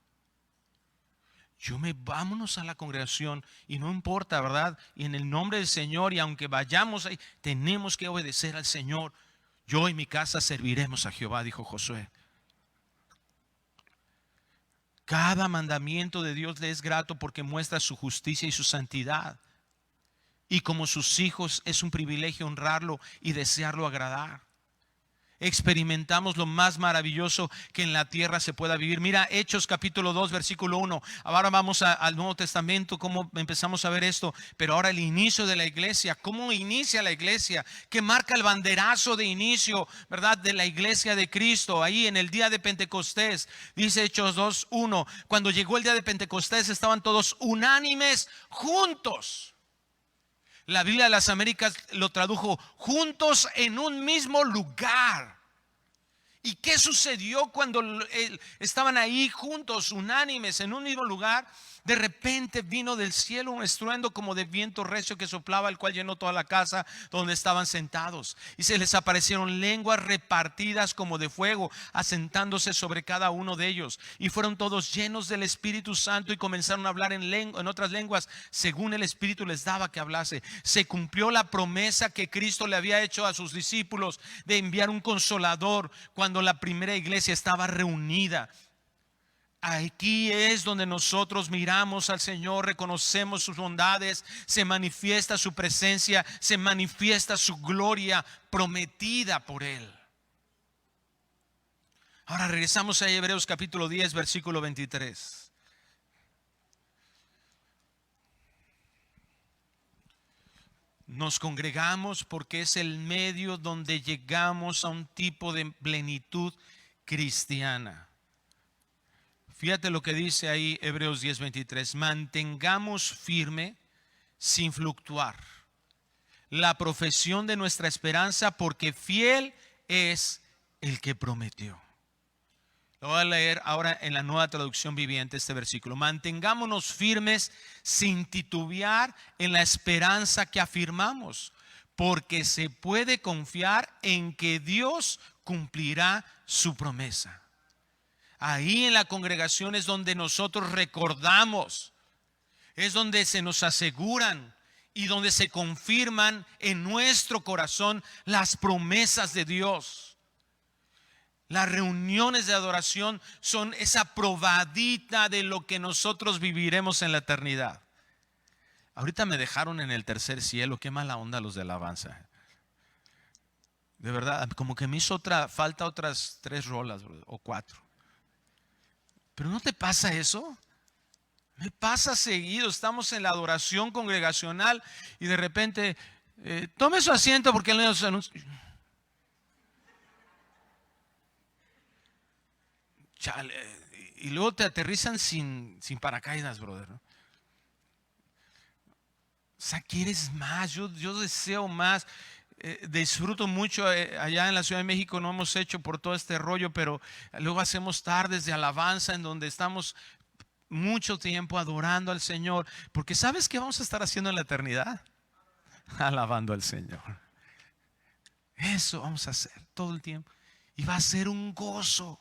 Vámonos a la congregación y no importa, ¿verdad? Y en el nombre del Señor, y aunque vayamos ahí, tenemos que obedecer al Señor. Yo y mi casa serviremos a Jehová, dijo Josué. Cada mandamiento de Dios le es grato porque muestra su justicia y su santidad. Y como sus hijos es un privilegio honrarlo y desearlo agradar. Experimentamos lo más maravilloso que en la tierra se pueda vivir. Mira Hechos capítulo 2 versículo 1. Ahora vamos al Nuevo Testamento, cómo empezamos a ver esto. Pero ahora el inicio de la iglesia. ¿Cómo inicia la iglesia? ¿Qué marca el banderazo de inicio, verdad, de la iglesia de Cristo? Ahí en el día de Pentecostés. Dice Hechos 2, 1. Cuando llegó el día de Pentecostés estaban todos unánimes juntos. La Biblia de las Américas lo tradujo juntos en un mismo lugar. ¿Y qué sucedió cuando estaban ahí juntos, unánimes, en un mismo lugar? De repente vino del cielo un estruendo como de viento recio que soplaba, el cual llenó toda la casa donde estaban sentados. Y se les aparecieron lenguas repartidas como de fuego, asentándose sobre cada uno de ellos. Y fueron todos llenos del Espíritu Santo y comenzaron a hablar en otras lenguas, según el Espíritu les daba que hablase. Se cumplió la promesa que Cristo le había hecho a sus discípulos de enviar un consolador cuando la primera iglesia estaba reunida. Aquí es donde nosotros miramos al Señor, reconocemos sus bondades, se manifiesta su presencia, se manifiesta su gloria prometida por Él. Ahora regresamos a Hebreos capítulo 10, versículo 23. Nos congregamos porque es el medio donde llegamos a un tipo de plenitud cristiana. Fíjate lo que dice ahí Hebreos 10:23. Mantengamos firme sin fluctuar la profesión de nuestra esperanza, porque fiel es el que prometió. Lo voy a leer ahora en la Nueva Traducción Viviente este versículo. Mantengámonos firmes sin titubear en la esperanza que afirmamos, porque se puede confiar en que Dios cumplirá su promesa. Ahí en la congregación es donde nosotros recordamos, es donde se nos aseguran y donde se confirman en nuestro corazón las promesas de Dios. Las reuniones de adoración son esa probadita de lo que nosotros viviremos en la eternidad. Ahorita me dejaron en el tercer cielo. Qué mala onda los de alabanza. De verdad, como que me hizo falta otras 3 rolas, brother, o 4. Pero ¿no te pasa eso? Me pasa seguido. Estamos en la adoración congregacional y de repente, tome su asiento porque los anuncios. Chale, y luego te aterrizan sin paracaídas, brother, ¿no? O sea, quieres más, yo deseo más. Disfruto mucho allá en la Ciudad de México, no hemos hecho por todo este rollo, pero luego hacemos tardes de alabanza en donde estamos mucho tiempo adorando al Señor, porque ¿sabes qué vamos a estar haciendo en la eternidad? Alabando al Señor. Eso vamos a hacer todo el tiempo. Y va a ser un gozo,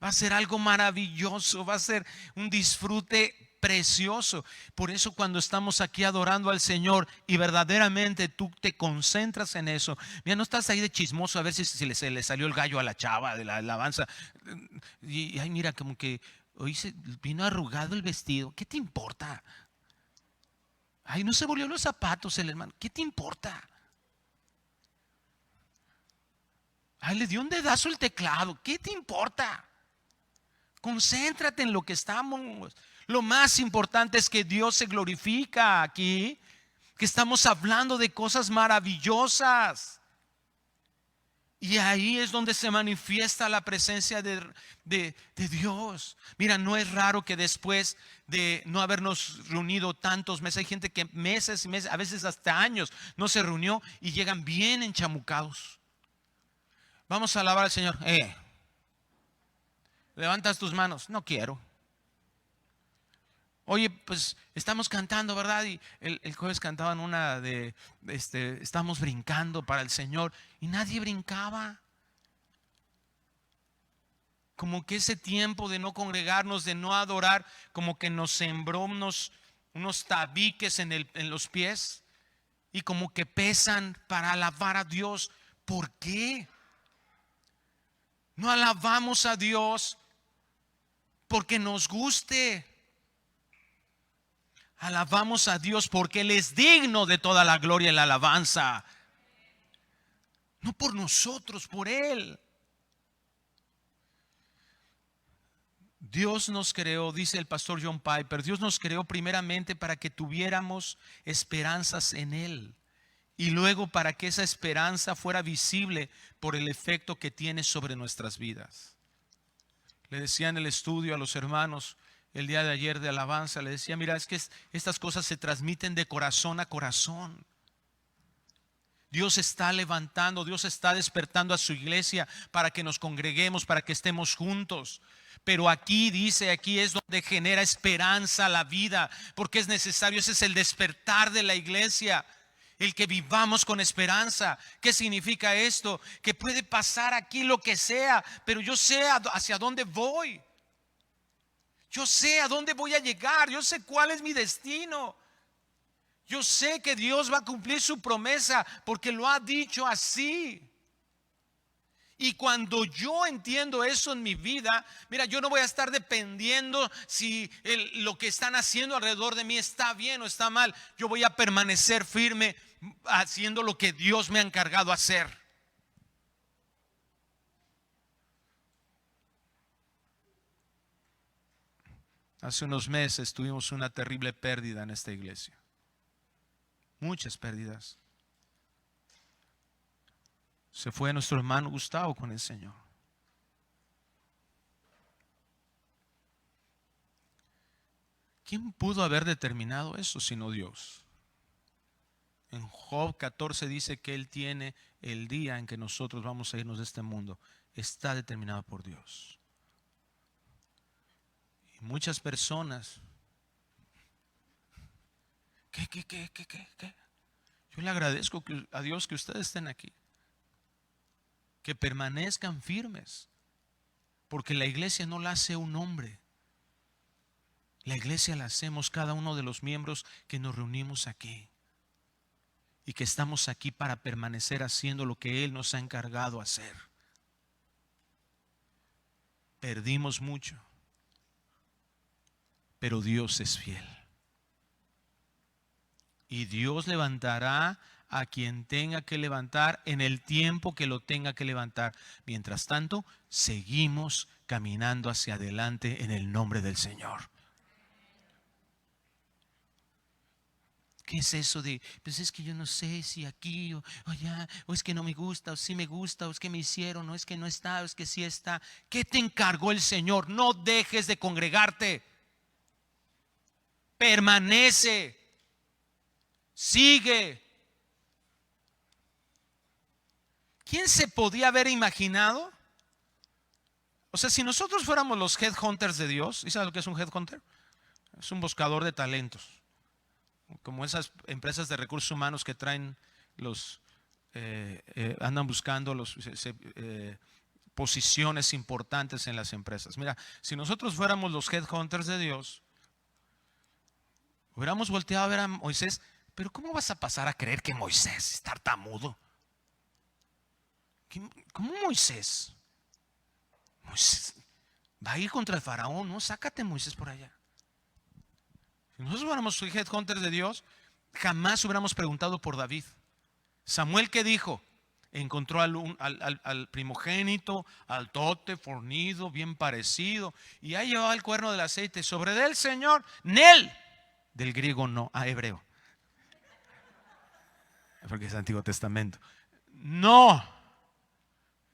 va a ser algo maravilloso, va a ser un disfrute precioso. Por eso cuando estamos aquí adorando al Señor y verdaderamente tú te concentras en eso, mira, no estás ahí de chismoso a ver si se le salió el gallo a la chava de la alabanza. Y ay, mira, como que hoy se vino arrugado el vestido. ¿Qué te importa? Ay, no se volvió los zapatos el hermano. ¿Qué te importa? Ay, le dio un dedazo el teclado. ¿Qué te importa? Concéntrate en lo que estamos. Lo más importante es que Dios se glorifica aquí, que estamos hablando de cosas maravillosas. Y ahí es donde se manifiesta la presencia de Dios. Mira, no es raro que después de no habernos reunido tantos meses, hay gente que meses y meses, a veces hasta años, no se reunió y llegan bien enchamucados. Vamos a alabar al Señor. Levantas tus manos. No quiero. Oye, pues estamos cantando, ¿verdad? Y el jueves cantaban una de, estamos brincando para el Señor y nadie brincaba. Como que ese tiempo de no congregarnos, de no adorar, como que nos sembró unos tabiques en los pies y como que pesan para alabar a Dios. ¿Por qué? No alabamos a Dios porque nos guste. Alabamos a Dios porque Él es digno de toda la gloria y la alabanza. No por nosotros, por Él. Dios nos creó, dice el pastor John Piper, Dios nos creó primeramente para que tuviéramos esperanzas en Él y luego para que esa esperanza fuera visible por el efecto que tiene sobre nuestras vidas. Le decía en el estudio a los hermanos el día de ayer de alabanza, le decía, mira, es que estas cosas se transmiten de corazón a corazón. Dios está levantando, Dios está despertando a su iglesia para que nos congreguemos, para que estemos juntos. Pero aquí dice, aquí es donde genera esperanza la vida, porque es necesario, ese es el despertar de la iglesia, el que vivamos con esperanza. ¿Qué significa esto? Que puede pasar aquí lo que sea, pero yo sé hacia dónde voy. Yo sé a dónde voy a llegar, yo sé cuál es mi destino. Yo sé que Dios va a cumplir su promesa porque lo ha dicho así. Y cuando yo entiendo eso en mi vida, mira, yo no voy a estar dependiendo si lo que están haciendo alrededor de mí está bien o está mal. Yo voy a permanecer firme haciendo lo que Dios me ha encargado hacer. Hace unos meses tuvimos una terrible pérdida en esta iglesia. Muchas pérdidas. Se fue nuestro hermano Gustavo con el Señor. ¿Quién pudo haber determinado eso sino Dios? En Job 14 dice que Él tiene el día en que nosotros vamos a irnos de este mundo. Está determinado por Dios. Y muchas personas, ¿qué? Yo le agradezco a Dios que ustedes estén aquí. Que permanezcan firmes. Porque la iglesia no la hace un hombre. La iglesia la hacemos cada uno de los miembros que nos reunimos aquí. Y que estamos aquí para permanecer haciendo lo que Él nos ha encargado hacer. Perdimos mucho, pero Dios es fiel. Y Dios levantará a quien tenga que levantar en el tiempo que lo tenga que levantar. Mientras tanto, seguimos caminando hacia adelante en el nombre del Señor. ¿Qué es eso de, pues es que yo no sé si aquí o allá, o es que no me gusta, o sí me gusta, o es que me hicieron, o es que no está, o es que sí está? ¿Qué te encargó el Señor? No dejes de congregarte. Permanece. Sigue. ¿Quién se podía haber imaginado? O sea, si nosotros fuéramos los headhunters de Dios, ¿y sabes lo que es un headhunter? Es un buscador de talentos. Como esas empresas de recursos humanos que traen los, andan buscando posiciones importantes en las empresas. Mira, si nosotros fuéramos los headhunters de Dios, hubiéramos volteado a ver a Moisés, pero ¿cómo vas a pasar a creer que Moisés es tartamudo? ¿Cómo Moisés? Moisés va a ir contra el faraón, ¿no? Sácate, Moisés, por allá. Si nosotros fuéramos headhunters de Dios, jamás hubiéramos preguntado por David. Samuel, ¿qué dijo? Encontró al primogénito, al tote fornido, bien parecido, y ahí llevaba el cuerno del aceite. Sobre del Señor, Nel, del griego no, a hebreo, porque es Antiguo Testamento. No.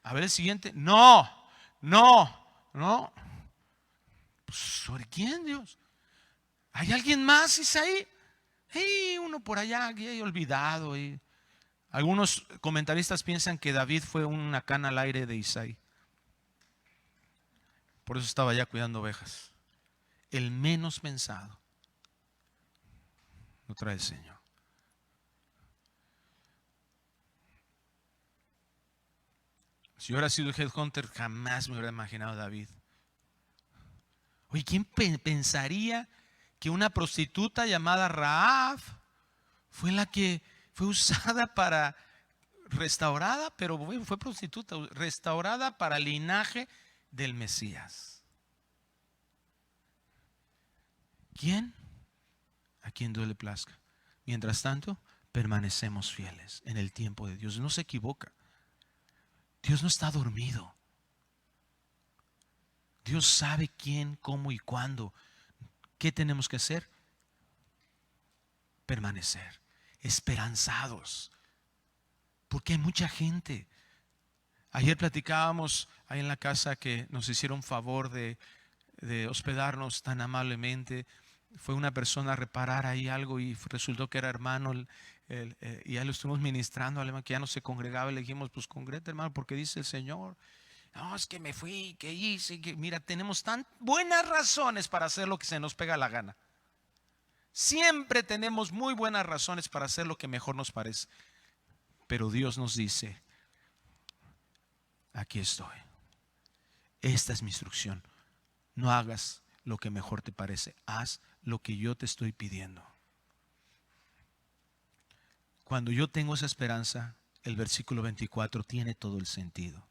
A ver el siguiente. No. Pues, ¿sobre quién, Dios? ¿Hay alguien más, Isaí? Hey, uno por allá, aquí hay olvidado. Algunos comentaristas piensan que David fue una cana al aire de Isaí. Por eso estaba allá cuidando ovejas. El menos pensado lo trae el Señor. Si yo hubiera sido el headhunter, jamás me hubiera imaginado a David. Oye, ¿quién pensaría que una prostituta llamada Rahab fue la que fue usada para, restaurada, pero fue prostituta, restaurada para el linaje del Mesías? ¿Quién? A quien Dios le plazca. Mientras tanto, permanecemos fieles en el tiempo de Dios. No se equivoca. Dios no está dormido. Dios sabe quién, cómo y cuándo. ¿Qué tenemos que hacer? Permanecer, esperanzados. Porque hay mucha gente. Ayer platicábamos ahí en la casa que nos hicieron favor de hospedarnos tan amablemente. Fue una persona a reparar ahí algo y resultó que era hermano. Y ya lo estuvimos ministrando al hermano que ya no se congregaba. Y le dijimos, pues congrégate, hermano, porque dice el Señor. No, es que me fui, que hice, que mira, tenemos tan buenas razones para hacer lo que se nos pega la gana. Siempre tenemos muy buenas razones para hacer lo que mejor nos parece. Pero Dios nos dice, aquí estoy. Esta es mi instrucción. No hagas lo que mejor te parece. Haz lo que yo te estoy pidiendo. Cuando yo tengo esa esperanza, el versículo 24 tiene todo el sentido.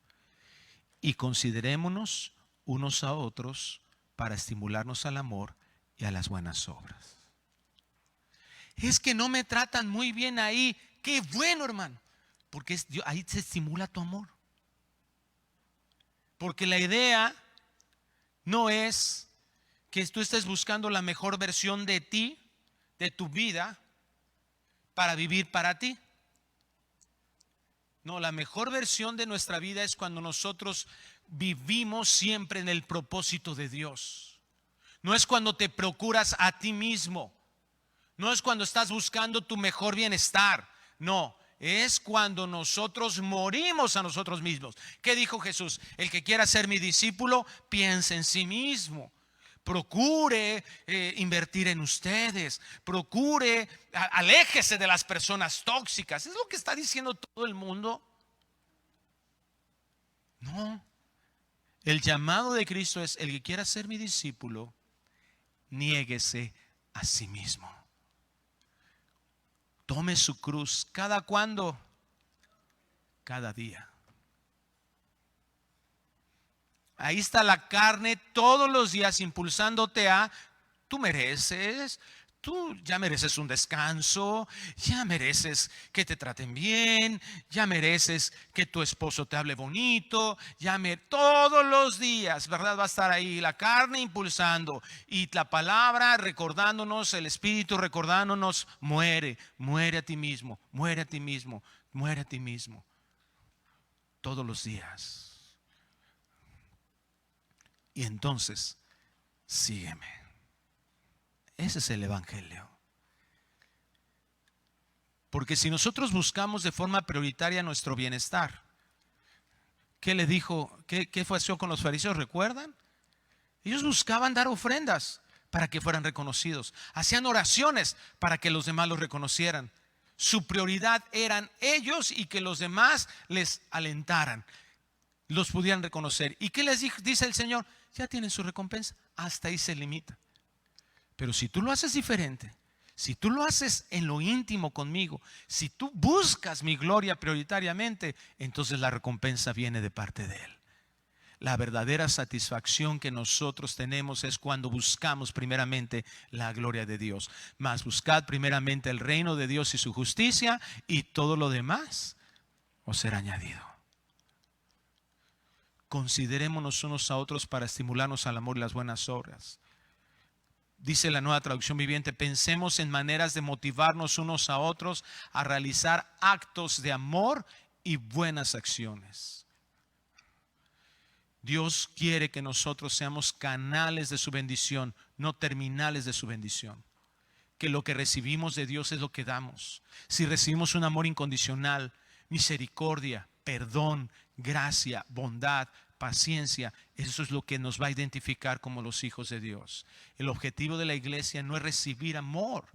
Y considerémonos unos a otros para estimularnos al amor y a las buenas obras. Es que no me tratan muy bien ahí. Qué bueno, hermano. Porque ahí se estimula tu amor. Porque la idea no es que tú estés buscando la mejor versión de ti, de tu vida, para vivir para ti. No, la mejor versión de nuestra vida es cuando nosotros vivimos siempre en el propósito de Dios. No es cuando te procuras a ti mismo. No es cuando estás buscando tu mejor bienestar. No, es cuando nosotros morimos a nosotros mismos. ¿Qué dijo Jesús? El que quiera ser mi discípulo, piense en sí mismo. Procure invertir en ustedes. Procure, aléjese de las personas tóxicas. ¿Es lo que está diciendo todo el mundo? No. El llamado de Cristo es: el que quiera ser mi discípulo, niéguese a sí mismo. Tome su cruz. ¿Cada cuándo? Cada día. Ahí está la carne todos los días impulsándote a: tú mereces, Tú ya mereces un descanso, ya mereces que te traten bien, ya mereces que tu esposo te hable bonito, todos los días, ¿verdad? Va a estar ahí la carne impulsando y la palabra recordándonos, el Espíritu recordándonos, muere a ti mismo, muere a ti mismo, muere a ti mismo, todos los días. Y entonces, sígueme. Ese es el Evangelio. Porque si nosotros buscamos de forma prioritaria nuestro bienestar, ¿qué le dijo? ¿Qué pasó con los fariseos? ¿Recuerdan? Ellos buscaban dar ofrendas para que fueran reconocidos. Hacían oraciones para que los demás los reconocieran. Su prioridad eran ellos y que los demás les alentaran, los pudieran reconocer. ¿Y qué les dice el Señor? Ya tienen su recompensa. Hasta ahí se limita. Pero si tú lo haces diferente, si tú lo haces en lo íntimo conmigo, si tú buscas mi gloria prioritariamente, entonces la recompensa viene de parte de Él. La verdadera satisfacción que nosotros tenemos es cuando buscamos primeramente la gloria de Dios. Mas buscad primeramente el reino de Dios y su justicia, y todo lo demás os será añadido. Considerémonos unos a otros para estimularnos al amor y las buenas obras. Dice la Nueva Traducción Viviente, pensemos en maneras de motivarnos unos a otros a realizar actos de amor y buenas acciones. Dios quiere que nosotros seamos canales de su bendición, no terminales de su bendición. Que lo que recibimos de Dios es lo que damos. Si recibimos un amor incondicional, misericordia, perdón, gracia, bondad, paciencia, eso es lo que nos va a identificar como los hijos de Dios. El objetivo de la iglesia no es recibir amor,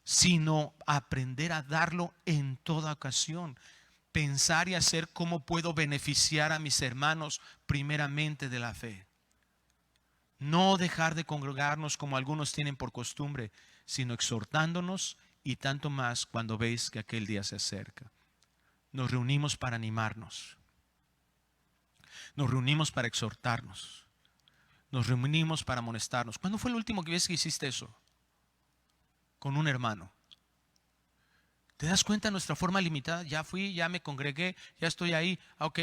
sino aprender a darlo en toda ocasión. Pensar y hacer cómo puedo beneficiar a mis hermanos primeramente de la fe. No dejar de congregarnos como algunos tienen por costumbre, sino exhortándonos, y tanto más cuando veis que aquel día se acerca. Nos reunimos para animarnos. Nos reunimos para exhortarnos. Nos reunimos para amonestarnos. ¿Cuándo fue el último vez que hiciste eso? Con un hermano. ¿Te das cuenta de nuestra forma limitada? Ya fui, ya me congregué, ya estoy ahí. Ok.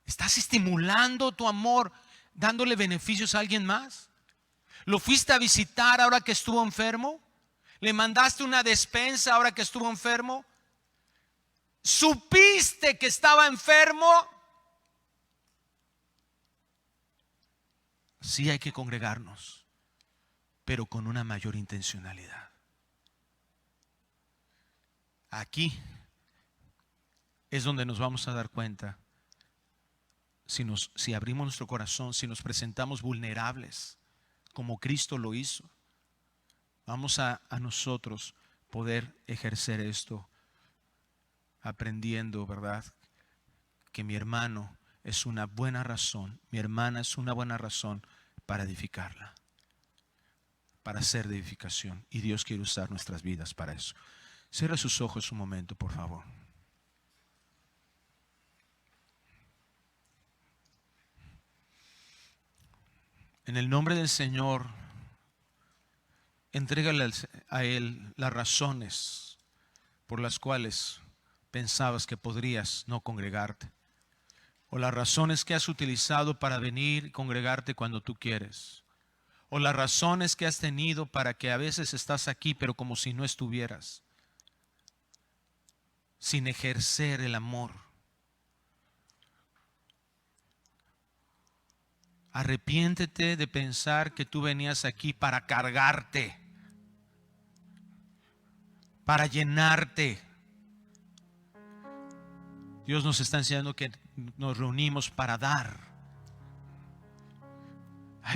¿Estás estimulando tu amor dándole beneficios a alguien más? ¿Lo fuiste a visitar ahora que estuvo enfermo? ¿Le mandaste una despensa ahora que estuvo enfermo? ¿Supiste que estaba enfermo? Sí hay que congregarnos, pero con una mayor intencionalidad. Aquí es donde nos vamos a dar cuenta si abrimos nuestro corazón, si nos presentamos vulnerables como Cristo lo hizo. Vamos a nosotros poder ejercer esto aprendiendo, ¿verdad? Que mi hermano es una buena razón, mi hermana es una buena razón para edificarla, para ser de edificación. Y Dios quiere usar nuestras vidas para eso. Cierra sus ojos un momento, por favor. En el nombre del Señor, entrégale a Él las razones por las cuales pensabas que podrías no congregarte, o las razones que has utilizado para venir y congregarte cuando tú quieres, o las razones que has tenido para que a veces estás aquí pero como si no estuvieras, sin ejercer el amor. Arrepiéntete de pensar que tú venías aquí para cargarte, para llenarte. Dios nos está enseñando que nos reunimos para dar.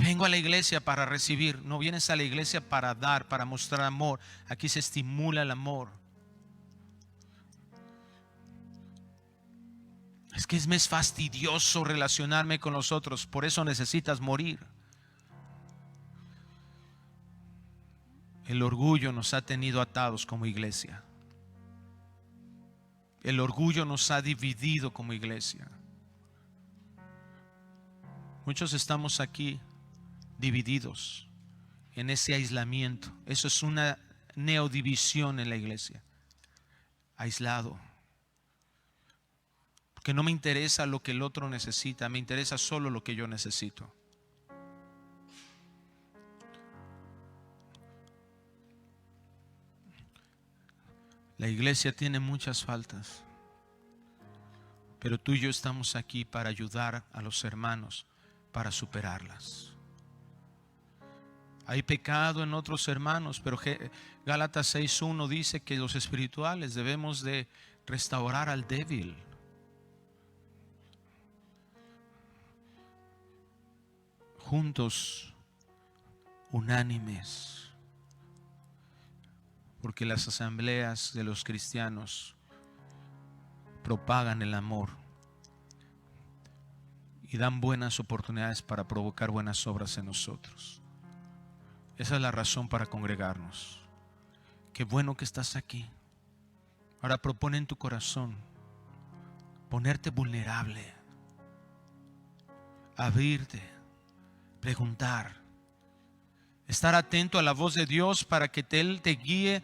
Vengo a la iglesia para recibir. No vienes a la iglesia para dar, para mostrar amor. Aquí se estimula el amor. Es que me es fastidioso relacionarme con los otros, por eso necesitas morir. El orgullo nos ha tenido atados como iglesia. El orgullo nos ha dividido como iglesia. Muchos estamos aquí divididos en ese aislamiento. Eso es una neodivisión en la iglesia. Aislado. Porque no me interesa lo que el otro necesita, me interesa solo lo que yo necesito. La iglesia tiene muchas faltas, pero tú y yo estamos aquí para ayudar a los hermanos para superarlas. Hay pecado en otros hermanos, pero Gálatas 6:1 dice que los espirituales debemos de restaurar al débil. Juntos, unánimes. Porque las asambleas de los cristianos propagan el amor y dan buenas oportunidades para provocar buenas obras en nosotros. Esa es la razón para congregarnos. Qué bueno que estás aquí. Ahora propone en tu corazón ponerte vulnerable, abrirte, preguntar. Estar atento a la voz de Dios para que Él te guíe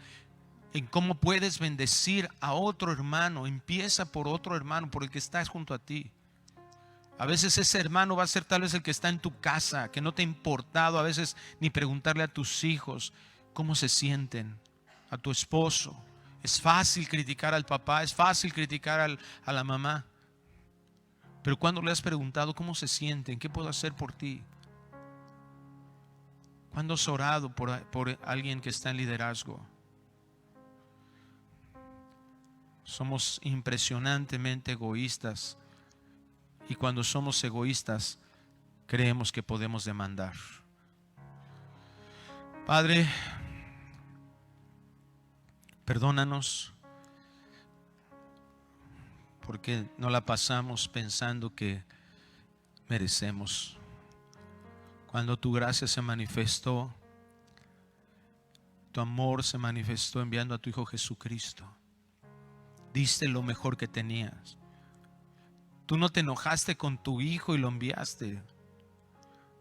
en cómo puedes bendecir a otro hermano. Empieza por otro hermano, por el que está junto a ti. A veces ese hermano va a ser tal vez el que está en tu casa, que no te ha importado a veces ni preguntarle a tus hijos cómo se sienten, a tu esposo. Es fácil criticar al papá, es fácil criticar a la mamá. Pero cuando le has preguntado cómo se sienten, qué puedo hacer por ti. ¿Cuándo has orado por alguien que está en liderazgo? Somos impresionantemente egoístas. Y cuando somos egoístas, creemos que podemos demandar. Padre, perdónanos porque no la pasamos pensando que merecemos. Cuando tu gracia se manifestó, tu amor se manifestó enviando a tu Hijo Jesucristo. Diste lo mejor que tenías. Tú no te enojaste con tu hijo y lo enviaste.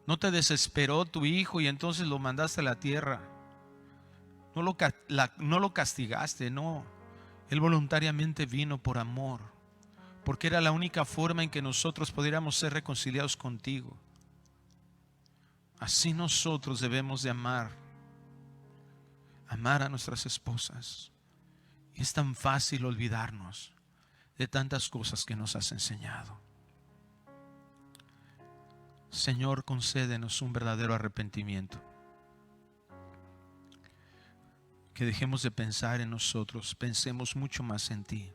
No te desesperó tu hijo y entonces lo mandaste a la tierra. No lo castigaste, no. Él voluntariamente vino por amor, porque era la única forma en que nosotros pudiéramos ser reconciliados contigo. Así nosotros debemos de amar a nuestras esposas. Y es tan fácil olvidarnos de tantas cosas que nos has enseñado. Señor, concédenos un verdadero arrepentimiento. Que dejemos de pensar en nosotros, pensemos mucho más en ti.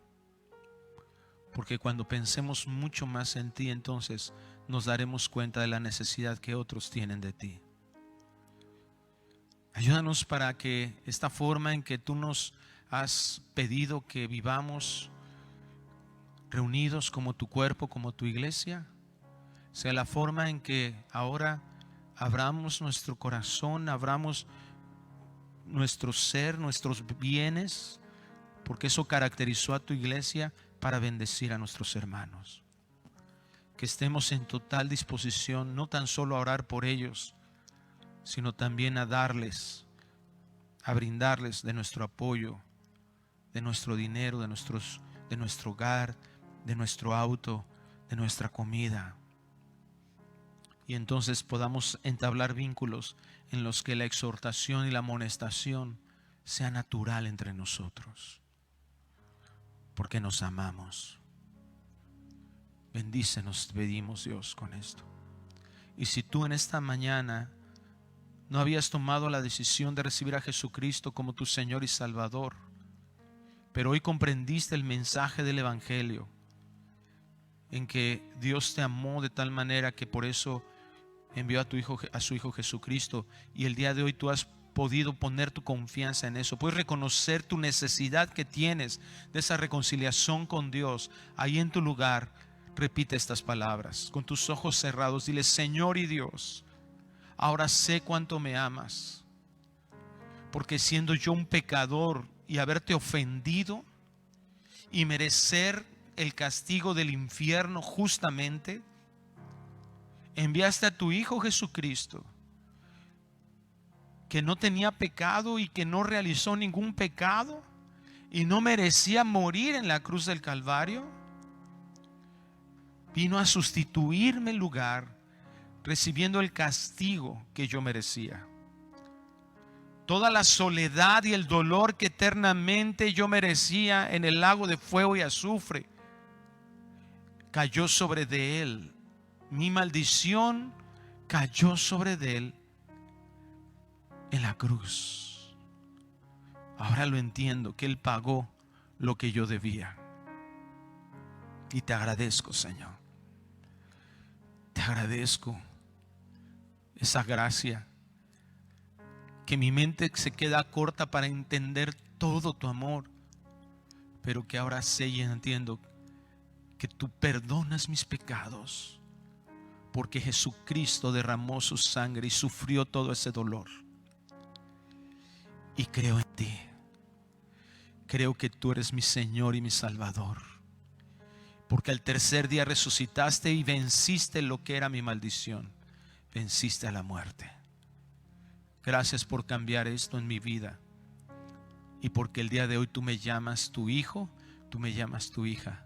Porque cuando pensemos mucho más en ti, entonces nos daremos cuenta de la necesidad que otros tienen de ti. Ayúdanos para que esta forma en que tú nos has pedido que vivamos reunidos como tu cuerpo, como tu iglesia, sea la forma en que ahora abramos nuestro corazón, abramos nuestro ser, nuestros bienes, porque eso caracterizó a tu iglesia para bendecir a nuestros hermanos. Que estemos en total disposición, no tan solo a orar por ellos, sino también a darles, a brindarles de nuestro apoyo, de nuestro dinero, de nuestro hogar, de nuestro auto, de nuestra comida. Y entonces podamos entablar vínculos en los que la exhortación y la amonestación sea natural entre nosotros, porque nos amamos. Bendícenos, pedimos, Dios, con esto. Y si tú en esta mañana no habías tomado la decisión de recibir a Jesucristo como tu Señor y Salvador, pero hoy comprendiste el mensaje del Evangelio, en que Dios te amó de tal manera que por eso envió a su Hijo Jesucristo, y el día de hoy tú has podido poner tu confianza en eso, puedes reconocer tu necesidad que tienes de esa reconciliación con Dios. Ahí en tu lugar repite estas palabras con tus ojos cerrados. Dile: Señor y Dios, ahora sé cuánto me amas, porque siendo yo un pecador y haberte ofendido y merecer el castigo del infierno justamente, enviaste a tu Hijo Jesucristo, que no tenía pecado y que no realizó ningún pecado y no merecía morir en la cruz del Calvario, vino a sustituirme el lugar, recibiendo el castigo que yo merecía. Toda la soledad y el dolor que eternamente yo merecía en el lago de fuego y azufre cayó sobre de él. Mi maldición cayó sobre de él en la cruz. Ahora lo entiendo, que él pagó lo que yo debía. Y te agradezco, Señor. Te agradezco esa gracia, que mi mente se queda corta para entender todo tu amor, pero que ahora sé y entiendo que tú perdonas mis pecados, porque Jesucristo derramó su sangre y sufrió todo ese dolor. Y creo en ti. Creo que tú eres mi Señor y mi Salvador, porque al tercer día resucitaste y venciste lo que era mi maldición. Venciste a la muerte. Gracias por cambiar esto en mi vida, y porque el día de hoy tú me llamas tu hijo, tú me llamas tu hija,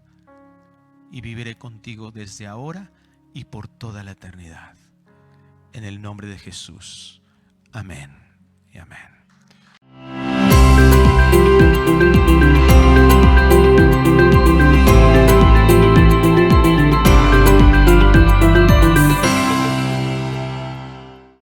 y viviré contigo desde ahora y por toda la eternidad. En el nombre de Jesús. Amén.